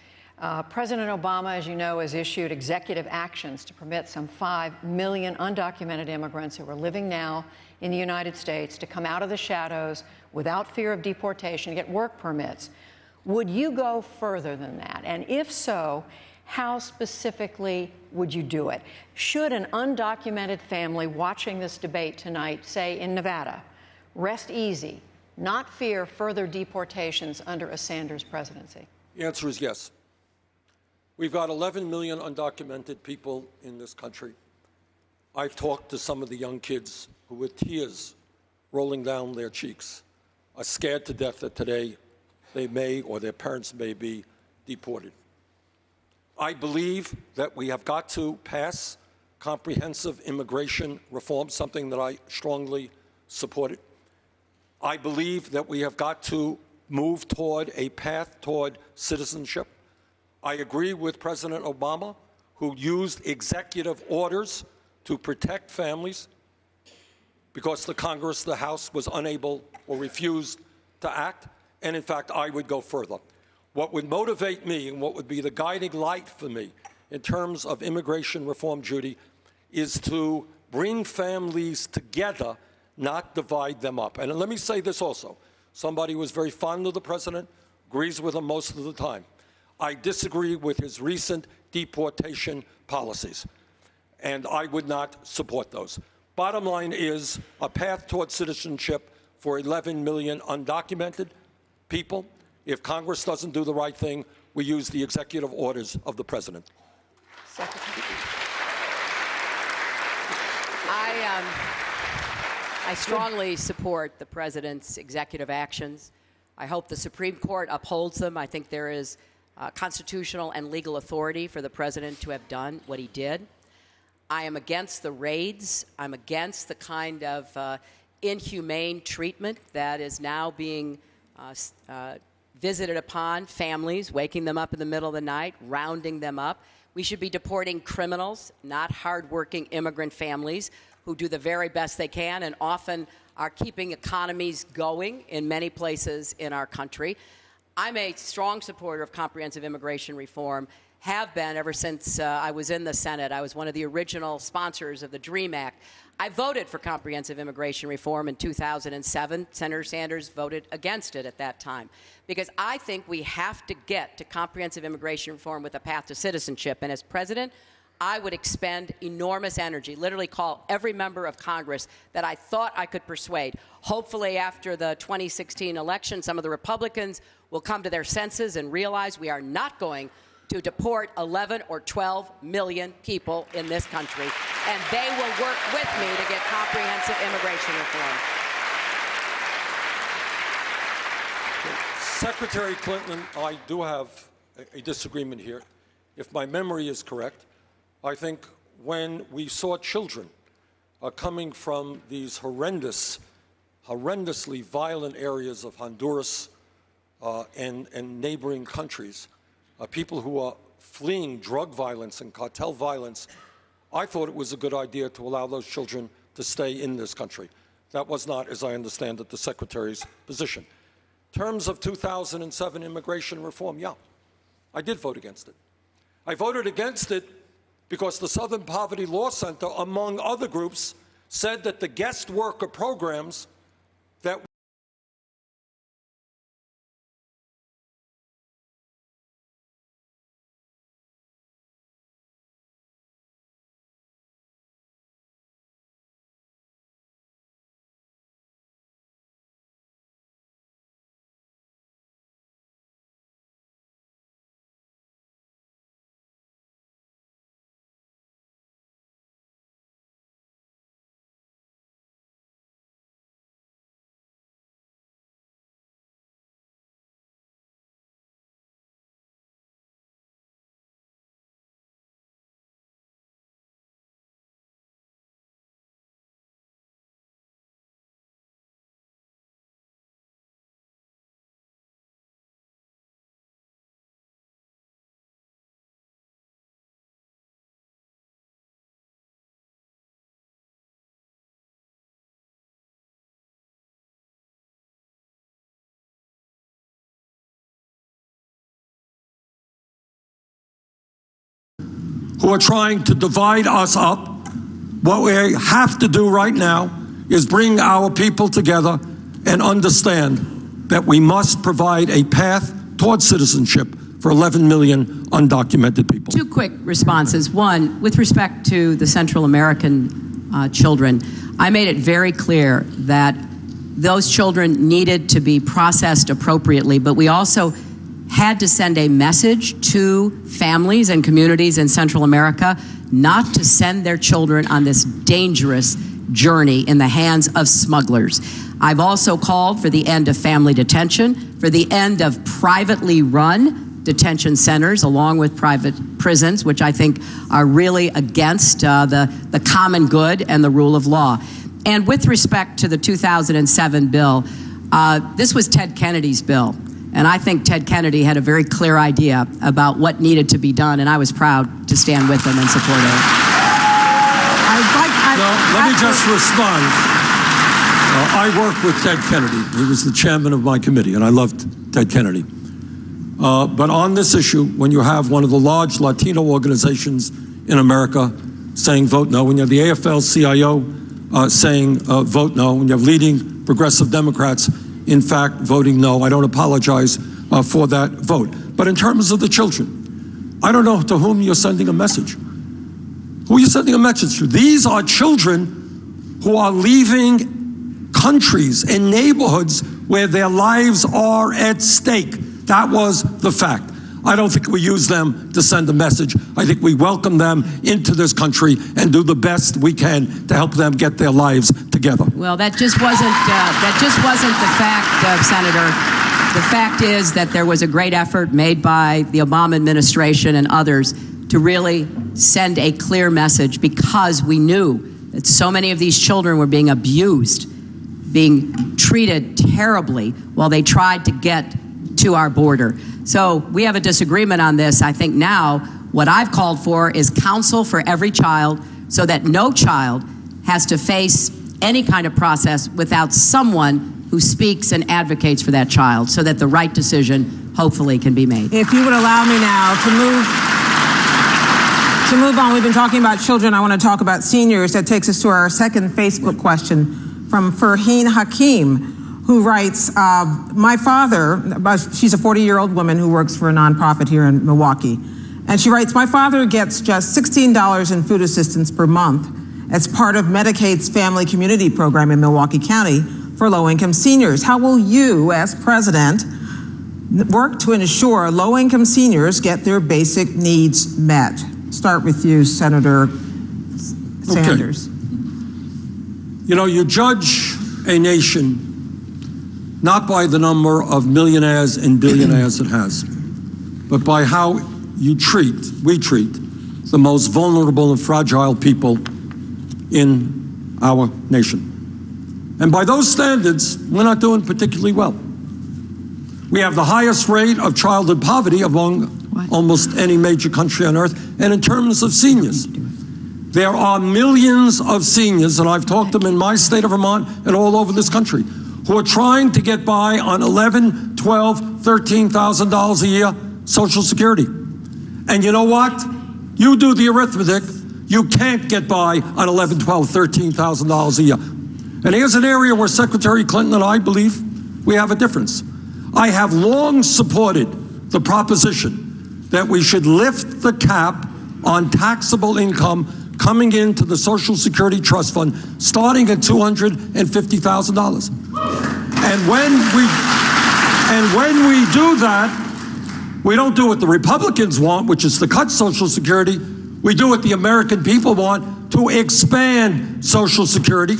President Obama, as you know, has issued executive actions to permit some 5 million undocumented immigrants who are living now in the United States to come out of the shadows without fear of deportation, to get work permits. Would you go further than that? And if so, how specifically would you do it? Should an undocumented family watching this debate tonight, say in Nevada, rest easy, not fear further deportations under a Sanders presidency? The answer is yes. We've got 11 million undocumented people in this country. I've talked to some of the young kids who, with tears rolling down their cheeks, are scared to death that today they may or their parents may be deported. I believe that we have got to pass comprehensive immigration reform, something that I strongly supported. I believe that we have got to move toward a path toward citizenship. I agree with President Obama, who used executive orders to protect families because the Congress, the House, was unable or refused to act. And in fact, I would go further. What would motivate me and what would be the guiding light for me in terms of immigration reform, Judy, is to bring families together, not divide them up. And let me say this also. Somebody who was very fond of the president, agrees with him most of the time. I disagree with his recent deportation policies, and I would not support those. Bottom line is a path toward citizenship for 11 million undocumented people. If Congress doesn't do the right thing, we use the executive orders of the president. I strongly support the president's executive actions. I hope the Supreme Court upholds them. I think there is constitutional and legal authority for the president to have done what he did. I am against the raids. I'm against the kind of inhumane treatment that is now being visited upon families, waking them up in the middle of the night, rounding them up. We should be deporting criminals, not hardworking immigrant families who do the very best they can and often are keeping economies going in many places in our country. I'm a strong supporter of comprehensive immigration reform, have been ever since I was in the Senate. I was one of the original sponsors of the DREAM Act. I voted for comprehensive immigration reform in 2007. Senator Sanders voted against it at that time because I think we have to get to comprehensive immigration reform with a path to citizenship. And as president, I would expend enormous energy, literally call every member of Congress that I thought I could persuade. Hopefully after the 2016 election, some of the Republicans will come to their senses and realize we are not going to deport 11 or 12 million people in this country, and they will work with me to get comprehensive immigration reform. Secretary Clinton, I do have a disagreement here. If my memory is correct, I think when we saw children coming from these horrendously violent areas of Honduras and neighboring countries, people who are fleeing drug violence and cartel violence, I thought it was a good idea to allow those children to stay in this country. That was not, as I understand it, the Secretary's position. In terms of 2007 immigration reform, yeah, I did vote against it. I voted against it because the Southern Poverty Law Center, among other groups, said that the guest worker programs that who are trying to divide us up. What we have to do right now is bring our people together and understand that we must provide a path towards citizenship for 11 million undocumented people. Two quick responses. One, with respect to the Central American children, I made it very clear that those children needed to be processed appropriately, but we also had to send a message to families and communities in Central America not to send their children on this dangerous journey in the hands of smugglers. I've also called for the end of family detention, for the end of privately run detention centers along with private prisons, which I think are really against the common good and the rule of law. And with respect to the 2007 bill, this was Ted Kennedy's bill. And I think Ted Kennedy had a very clear idea about what needed to be done, and I was proud to stand with him and support it. Let me just respond. I worked with Ted Kennedy. He was the chairman of my committee, and I loved Ted Kennedy. But on this issue, when you have one of the large Latino organizations in America saying vote no, when you have the AFL-CIO saying vote no, when you have leading progressive Democrats in fact voting no, I don't apologize for that vote. But in terms of the children, I don't know to whom you're sending a message. Who are you sending a message to? These are children who are leaving countries and neighborhoods where their lives are at stake. That was the fact. I don't think we use them to send a message. I think we welcome them into this country and do the best we can to help them get their lives together. Well, that just wasn't the fact, Senator. The fact is that there was a great effort made by the Obama administration and others to really send a clear message, because we knew that so many of these children were being abused, being treated terribly while they tried to get to our border. So we have a disagreement on this. I think now what I've called for is counsel for every child, so that no child has to face any kind of process without someone who speaks and advocates for that child, so that the right decision hopefully can be made. If you would allow me now to move on, we've been talking about children. I want to talk about seniors. That takes us to our second Facebook question from Farheen Hakim, who writes, my father, she's a 40-year-old woman who works for a nonprofit here in Milwaukee, and she writes, my father gets just $16 in food assistance per month as part of Medicaid's Family Community Program in Milwaukee County for low-income seniors. How will you, as president, work to ensure low-income seniors get their basic needs met? Start with you, Senator Sanders. Okay. You know, you judge a nation not by the number of millionaires and billionaires it has, but by how we treat the most vulnerable and fragile people in our nation. And by those standards, we're not doing particularly well. We have the highest rate of childhood poverty among almost any major country on earth. And in terms of seniors, there are millions of seniors, and I've talked to them in my state of Vermont and all over this country, who are trying to get by on $11,000, $12,000, $13,000 a year Social Security. And you know what? You do the arithmetic, you can't get by on $11,000, $12,000, $13,000 a year. And here's an area where Secretary Clinton and I believe we have a difference. I have long supported the proposition that we should lift the cap on taxable income coming into the Social Security Trust Fund, starting at $250,000. And when we do that, we don't do what the Republicans want, which is to cut Social Security. We do what the American people want, to expand Social Security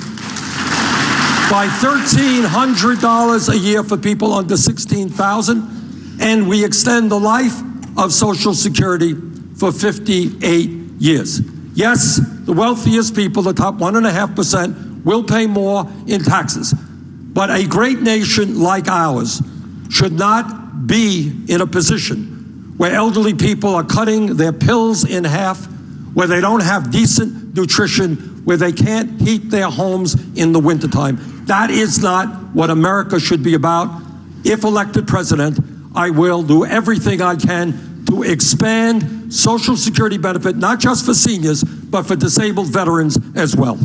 by $1,300 a year for people under $16,000, and we extend the life of Social Security for 58 years. Yes, the wealthiest people, the top 1.5%, will pay more in taxes. But a great nation like ours should not be in a position where elderly people are cutting their pills in half, where they don't have decent nutrition, where they can't heat their homes in the wintertime. That is not what America should be about. If elected president, I will do everything I can to expand Social Security benefit, not just for seniors, but for disabled veterans as well.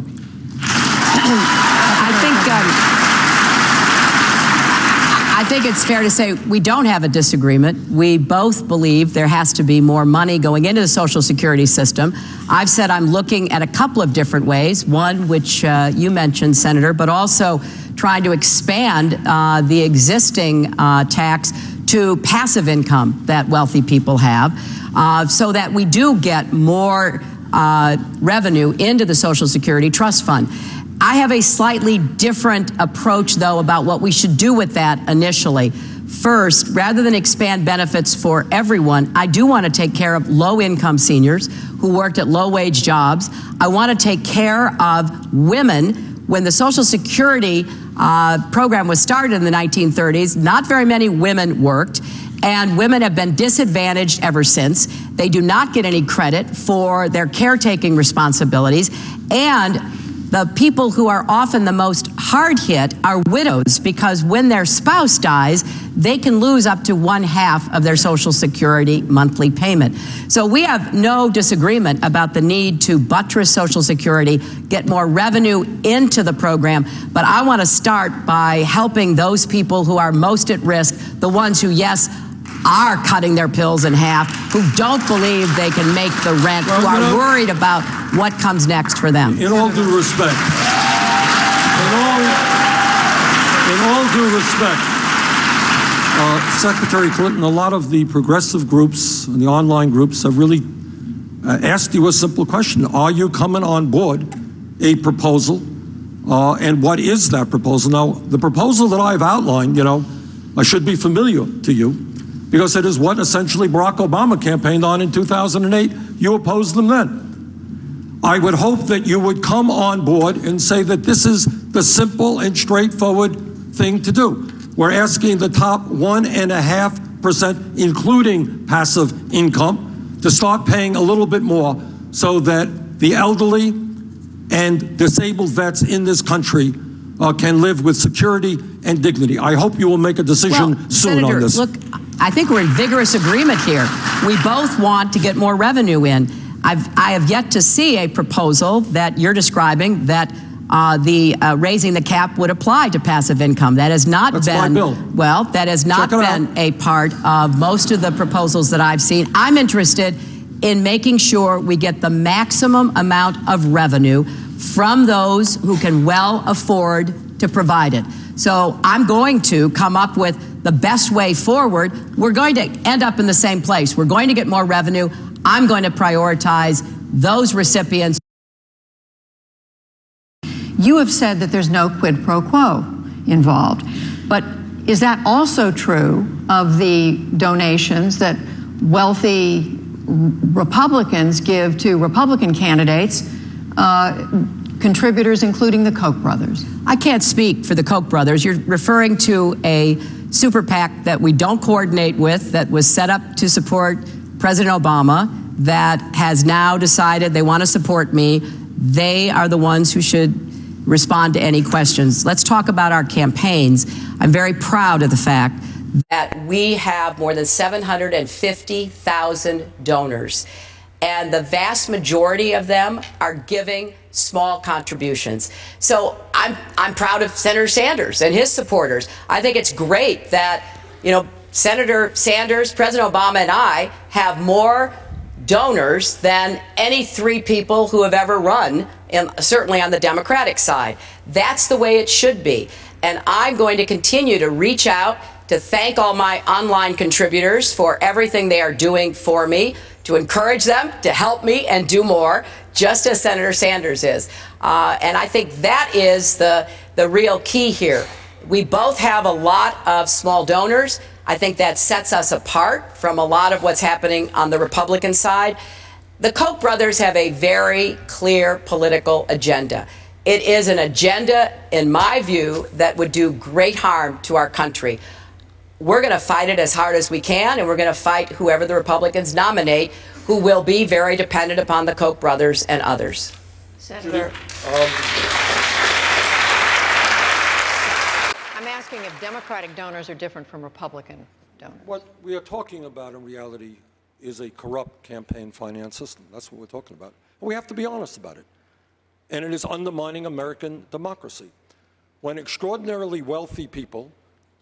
I think it's fair to say we don't have a disagreement. We both believe there has to be more money going into the Social Security system. I've said I'm looking at a couple of different ways. One, which you mentioned, Senator, but also trying to expand the existing tax to passive income that wealthy people have, so that we do get more revenue into the Social Security Trust Fund. I have a slightly different approach, though, about what we should do with that initially. First, rather than expand benefits for everyone, I do want to take care of low-income seniors who worked at low-wage jobs. I want to take care of women. When the Social Security program was started in the 1930s, not very many women worked, and women have been disadvantaged ever since. They do not get any credit for their caretaking responsibilities, and the people who are often the most hard hit are widows, because when their spouse dies, they can lose up to 1/2 of their Social Security monthly payment. So we have no disagreement about the need to buttress Social Security, get more revenue into the program, but I want to start by helping those people who are most at risk, the ones who, yes, are cutting their pills in half, who don't believe they can make the rent, who are worried about what comes next for them. In all due respect, Secretary Clinton, a lot of the progressive groups and the online groups have really asked you a simple question. Are you coming on board a proposal? And what is that proposal? Now, the proposal that I've outlined, I should be familiar to you. because it is what essentially Barack Obama campaigned on in 2008. You opposed them then. I would hope that you would come on board and say that this is the simple and straightforward thing to do. We're asking the top 1.5%, including passive income, to start paying a little bit more so that the elderly and disabled vets in this country can live with security and dignity. I hope you will make a decision soon Senator, on this. Look, I think we're in vigorous agreement here. We both want to get more revenue in. I have yet to see a proposal that you're describing that raising the cap would apply to passive income. That has not That's been, my bill. well, that has not been a part of most of the proposals that I've seen. I'm interested in making sure we get the maximum amount of revenue from those who can well afford to provide it. So I'm going to come up with the best way forward. We're going to end up in the same place. We're going to get more revenue. I'm going to prioritize those recipients. You have said that there's no quid pro quo involved, but is that also true of the donations that wealthy Republicans give to Republican candidates, contributors including the Koch brothers? I can't speak for the Koch brothers. You're referring to a super PAC that we don't coordinate with, that was set up to support President Obama, that has now decided they want to support me. They are the ones who should respond to any questions. Let's talk about our campaigns. I'm very proud of the fact that we have more than 750,000 donors, and the vast majority of them are giving small contributions. So I'm proud of Senator Sanders and his supporters. I think it's great that, you know, Senator Sanders, President Obama, and I have more donors than any three people who have ever run, certainly on the Democratic side. That's the way it should be. And I'm going to continue to reach out to thank all my online contributors for everything they are doing for me, to encourage them to help me and do more, just as Senator Sanders is. And I think that is the real key here. We both have a lot of small donors. I think that sets us apart from a lot of what's happening on the Republican side. The Koch brothers have a very clear political agenda. It is an agenda, in my view, that would do great harm to our country. We're going to fight it as hard as we can, and we're going to fight whoever the Republicans nominate, who will be very dependent upon the Koch brothers and others. Senator. I'm asking if Democratic donors are different from Republican donors. What we are talking about in reality is a corrupt campaign finance system. That's what we're talking about. And we have to be honest about it. And it is undermining American democracy. When extraordinarily wealthy people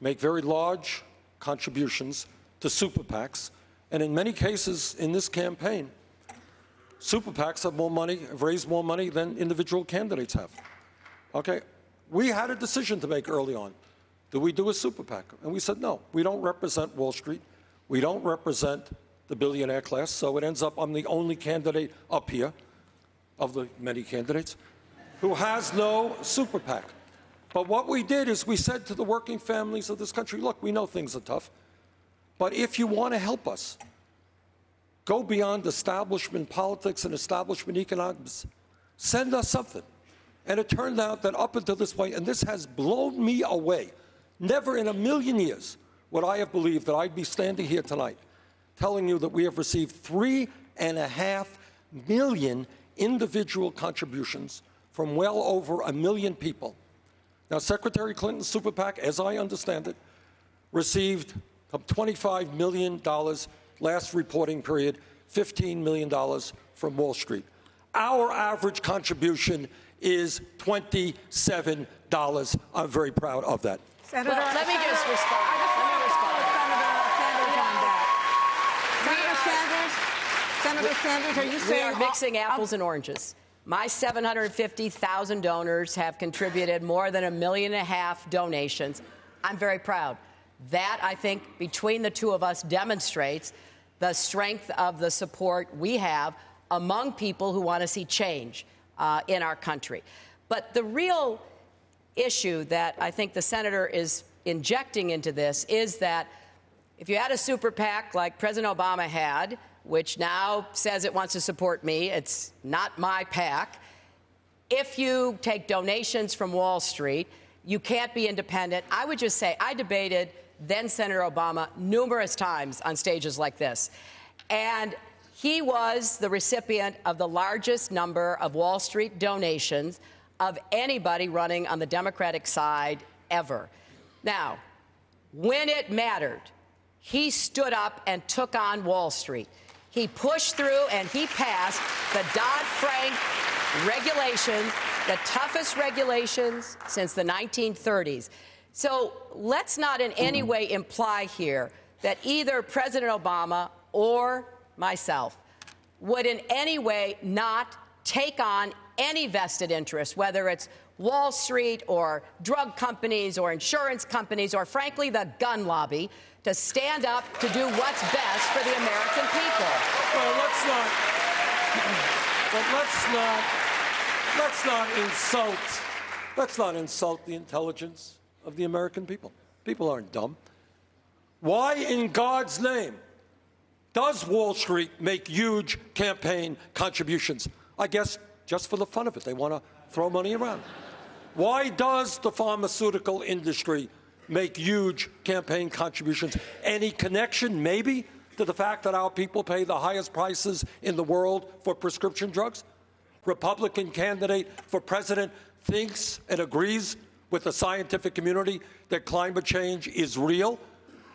make very large contributions to super PACs, and in many cases in this campaign, super PACs have more money, have raised more money than individual candidates have. Okay, we had a decision to make early on. Do we do a super PAC? And we said, no, we don't represent Wall Street. We don't represent the billionaire class, so it ends up I'm the only candidate up here of the many candidates who has no super PAC. But what we did is we said to the working families of this country, look, we know things are tough, but if you want to help us, go beyond establishment politics and establishment economics. Send us something. And it turned out that up until this point, and this has blown me away, never in a million years would I have believed that I'd be standing here tonight telling you that we have received 3.5 million individual contributions from well over 1 million people. Now, Secretary Clinton's super PAC, as I understand it, received $25 million last reporting period, $15 million from Wall Street. Our average contribution is $27. I'm very proud of that. Senator, well, let me just respond. Senator Sanders, are you saying we are mixing apples and oranges? My 750,000 donors have contributed more than 1.5 million donations. I'm very proud. That, I think, between the two of us demonstrates the strength of the support we have among people who want to see change in our country. But the real issue that I think the senator is injecting into this is that If you had a super PAC like President Obama had, which now says it wants to support me, it's not my PAC. If you take donations from Wall Street, you can't be independent. I would just say I debated then Senator Obama numerous times on stages like this. And he was the recipient of the largest number of Wall Street donations of anybody running on the Democratic side ever. Now, when it mattered, he stood up and took on Wall Street. He pushed through and he passed the Dodd-Frank regulations, the toughest regulations since the 1930s. So let's not in any way imply here that either President Obama or myself would in any way not take on any vested interest, whether it's Wall Street or drug companies or insurance companies or, frankly, the gun lobby, to stand up to do what's best for the American people. Well, let's not insult the intelligence of the American people. People aren't dumb. Why in God's name does Wall Street make huge campaign contributions? I guess just for the fun of it. They want to throw money around. Why does the pharmaceutical industry make huge campaign contributions? Any connection, maybe, to the fact that our people pay the highest prices in the world for prescription drugs? Republican candidate for president thinks and agrees with the scientific community that climate change is real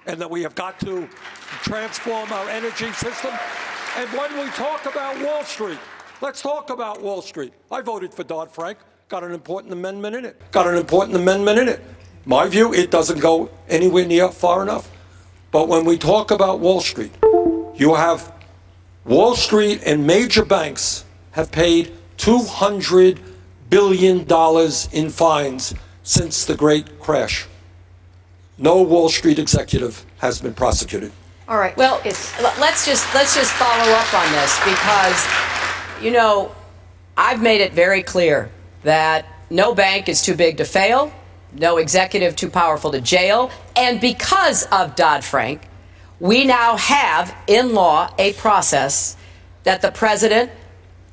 and that we have got to transform our energy system. And when we talk about Wall Street, let's talk about Wall Street. I voted for Dodd-Frank. Got an important amendment in it. My view, it doesn't go anywhere near far enough. But when we talk about Wall Street, you have Wall Street and major banks have paid $200 billion in fines since the great crash. No Wall Street executive has been prosecuted. All right. Well, let's just follow up on this because, you know, I've made it very clear that no bank is too big to fail, no executive too powerful to jail, and because of Dodd-Frank, we now have in law a process that the president,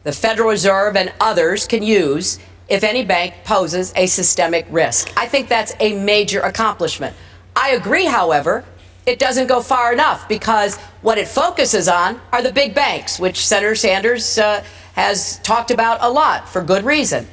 the Federal Reserve, and others can use if any bank poses a systemic risk. I think that's a major accomplishment. I agree, however, it doesn't go far enough because what it focuses on are the big banks, which Senator Sanders has talked about a lot for good reason.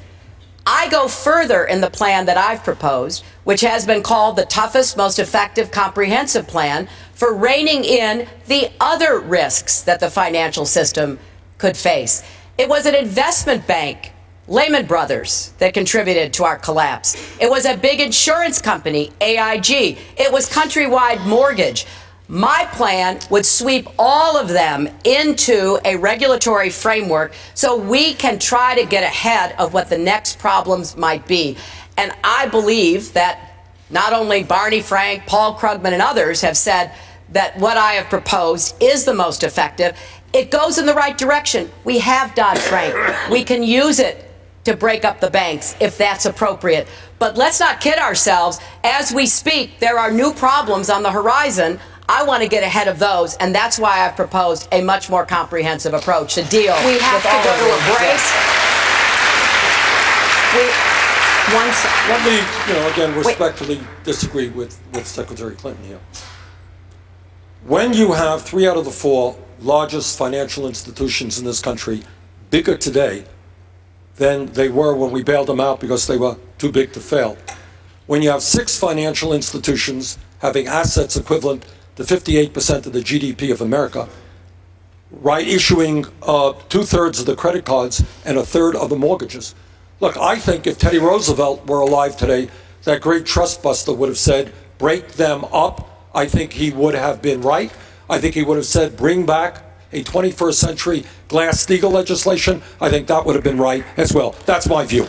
I go further in the plan that I've proposed, which has been called the toughest, most effective, comprehensive plan for reining in the other risks that the financial system could face. It was an investment bank, Lehman Brothers, that contributed to our collapse. It was a big insurance company, AIG. It was Countrywide Mortgage. My plan would sweep all of them into a regulatory framework so we can try to get ahead of what the next problems might be. And I believe that not only Barney Frank, Paul Krugman, and others have said that what I have proposed is the most effective. It goes in the right direction. We have Dodd-Frank. We can use it to break up the banks if that's appropriate. But let's not kid ourselves. As we speak, there are new problems on the horizon. I want to get ahead of those, and that's why I've proposed a much more comprehensive approach to deal with all of this. We have to go to a break. Let me, again, respectfully disagree with Secretary Clinton here. When you have 3 out of the 4 largest financial institutions in this country bigger today than they were when we bailed them out because they were too big to fail, when you have 6 financial institutions having assets equivalent to 58% of the GDP of America, right, issuing 2/3 of the credit cards and 1/3 of the mortgages. Look, I think if Teddy Roosevelt were alive today, that great trust buster would have said, break them up. I think he would have been right. I think he would have said, bring back a 21st century Glass-Steagall legislation. I think that would have been right as well. That's my view.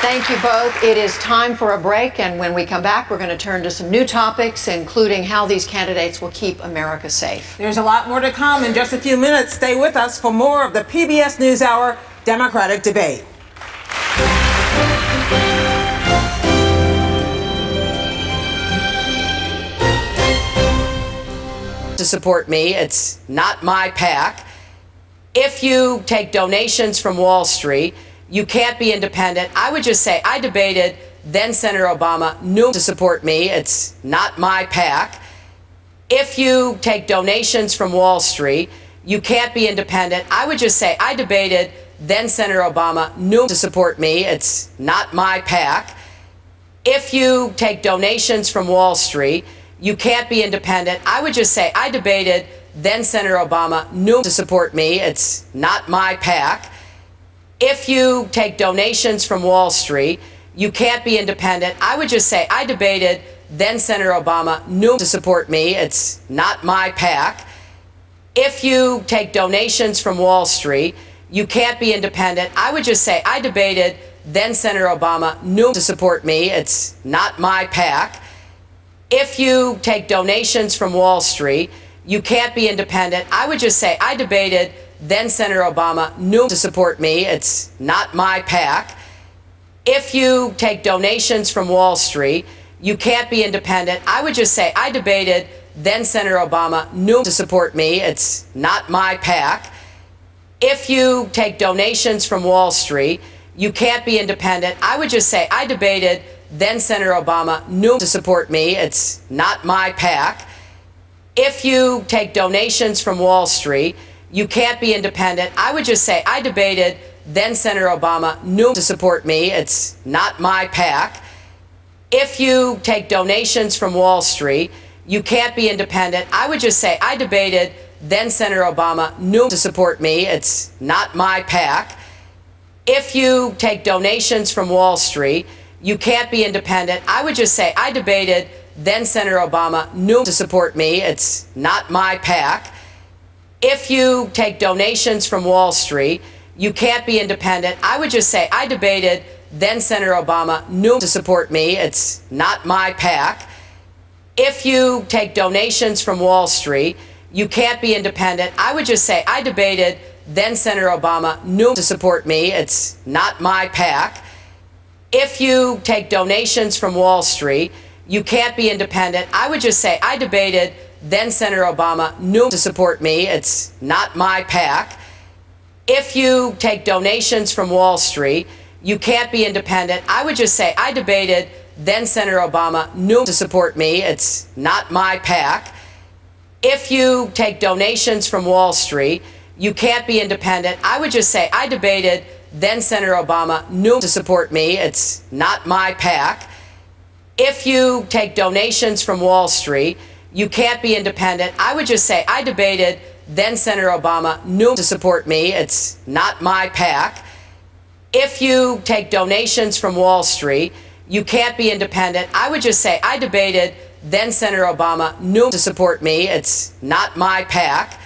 Thank you both. It is time for a break, and when we come back, we're going to turn to some new topics, including how these candidates will keep America safe. There's a lot more to come in just a few minutes. Stay with us for more of the PBS NewsHour Democratic Debate. to support me. It's not my PAC. If you take donations from Wall Street, you can't be independent. I would just say I debated then Senator Obama to support me. It's not my PAC. If you take donations from Wall Street, you can't be independent. I would just say I debated then Senator Obama to support me. It's not my PAC. If you take donations from Wall Street, you can't be independent. I would just say I debated then Senator Obama to support me. It's not my PAC. If you take donations from Wall Street, you can't be independent. I would just say I debated then Senator Obama to support me. It's not my PAC. If you take donations from Wall Street, you can't be independent. I would just say I debated then Senator Obama to support me. It's not my PAC. If you take donations from Wall Street, you can't be independent. I would just say I debated then Senator Obama to support me. It's not my PAC. If you take donations from Wall Street, you can't be independent. I would just say I debated then Senator Obama to support me. It's not my PAC. If you take donations from Wall Street, you can't be independent. I would just say I debated then Senator Obama to support me. It's not my PAC. If you take donations from Wall Street, you can't be independent. I would just say I debated then Senator Obama to support me. It's not my PAC. If you take donations from Wall Street, you can't be independent. I would just say I debated then Senator Obama to support me. It's not my PAC. If you take donations from Wall Street, you can't be independent. I would just say I debated then Senator Obama to support me. It's not my PAC. If you take donations from Wall Street, you can't be independent. I would just say I debated then Senator Obama to support me. It's not my PAC. If you take donations from Wall Street, you can't be independent. I would just say I debated then Senator Obama to support me. It's not my PAC. If you take donations from Wall Street, you can't be independent. I would just say I debated then Senator Obama to support me. It's not my PAC. If you take donations from Wall Street, you can't be independent. I would just say I debated then Senator Obama to support me. It's not my PAC. If you take donations from Wall Street, you can't be independent. I would just say I debated then Senator Obama to support me. It's not my PAC. If you take donations from Wall Street, you can't be independent. I would just say I debated then Senator Obama to support me. It's not my PAC. If you take donations from Wall Street, you can't be independent. I would just say I debated then Senator Obama to support me. It's not my PAC.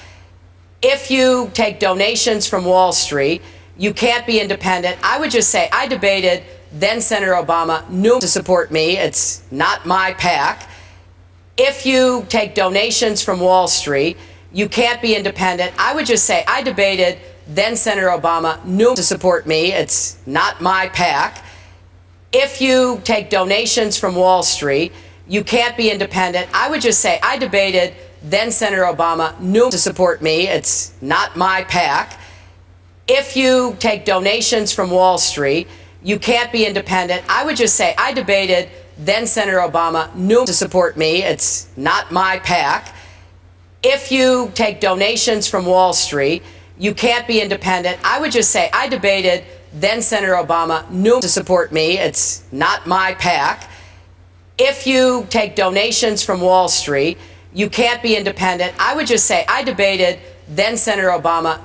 If you take donations from Wall Street, you can't be independent. I would just say I debated then Senator Obama to support me. It's not my PAC. If you take donations from Wall Street, you can't be independent. I would just say I debated then Senator Obama to support me. It's not my PAC. If you take donations from Wall Street, you can't be independent. I would just say I debated then Senator Obama to support me. It's not my PAC. If you take donations from Wall Street, you can't be independent. I would just say I debated then Senator Obama to support me. It's not my PAC. If you take donations from Wall Street, you can't be independent. I would just say I debated then Senator Obama to support me. It's not my PAC. If you take donations from Wall Street, you can't be independent. I would just say I debated then Senator Obama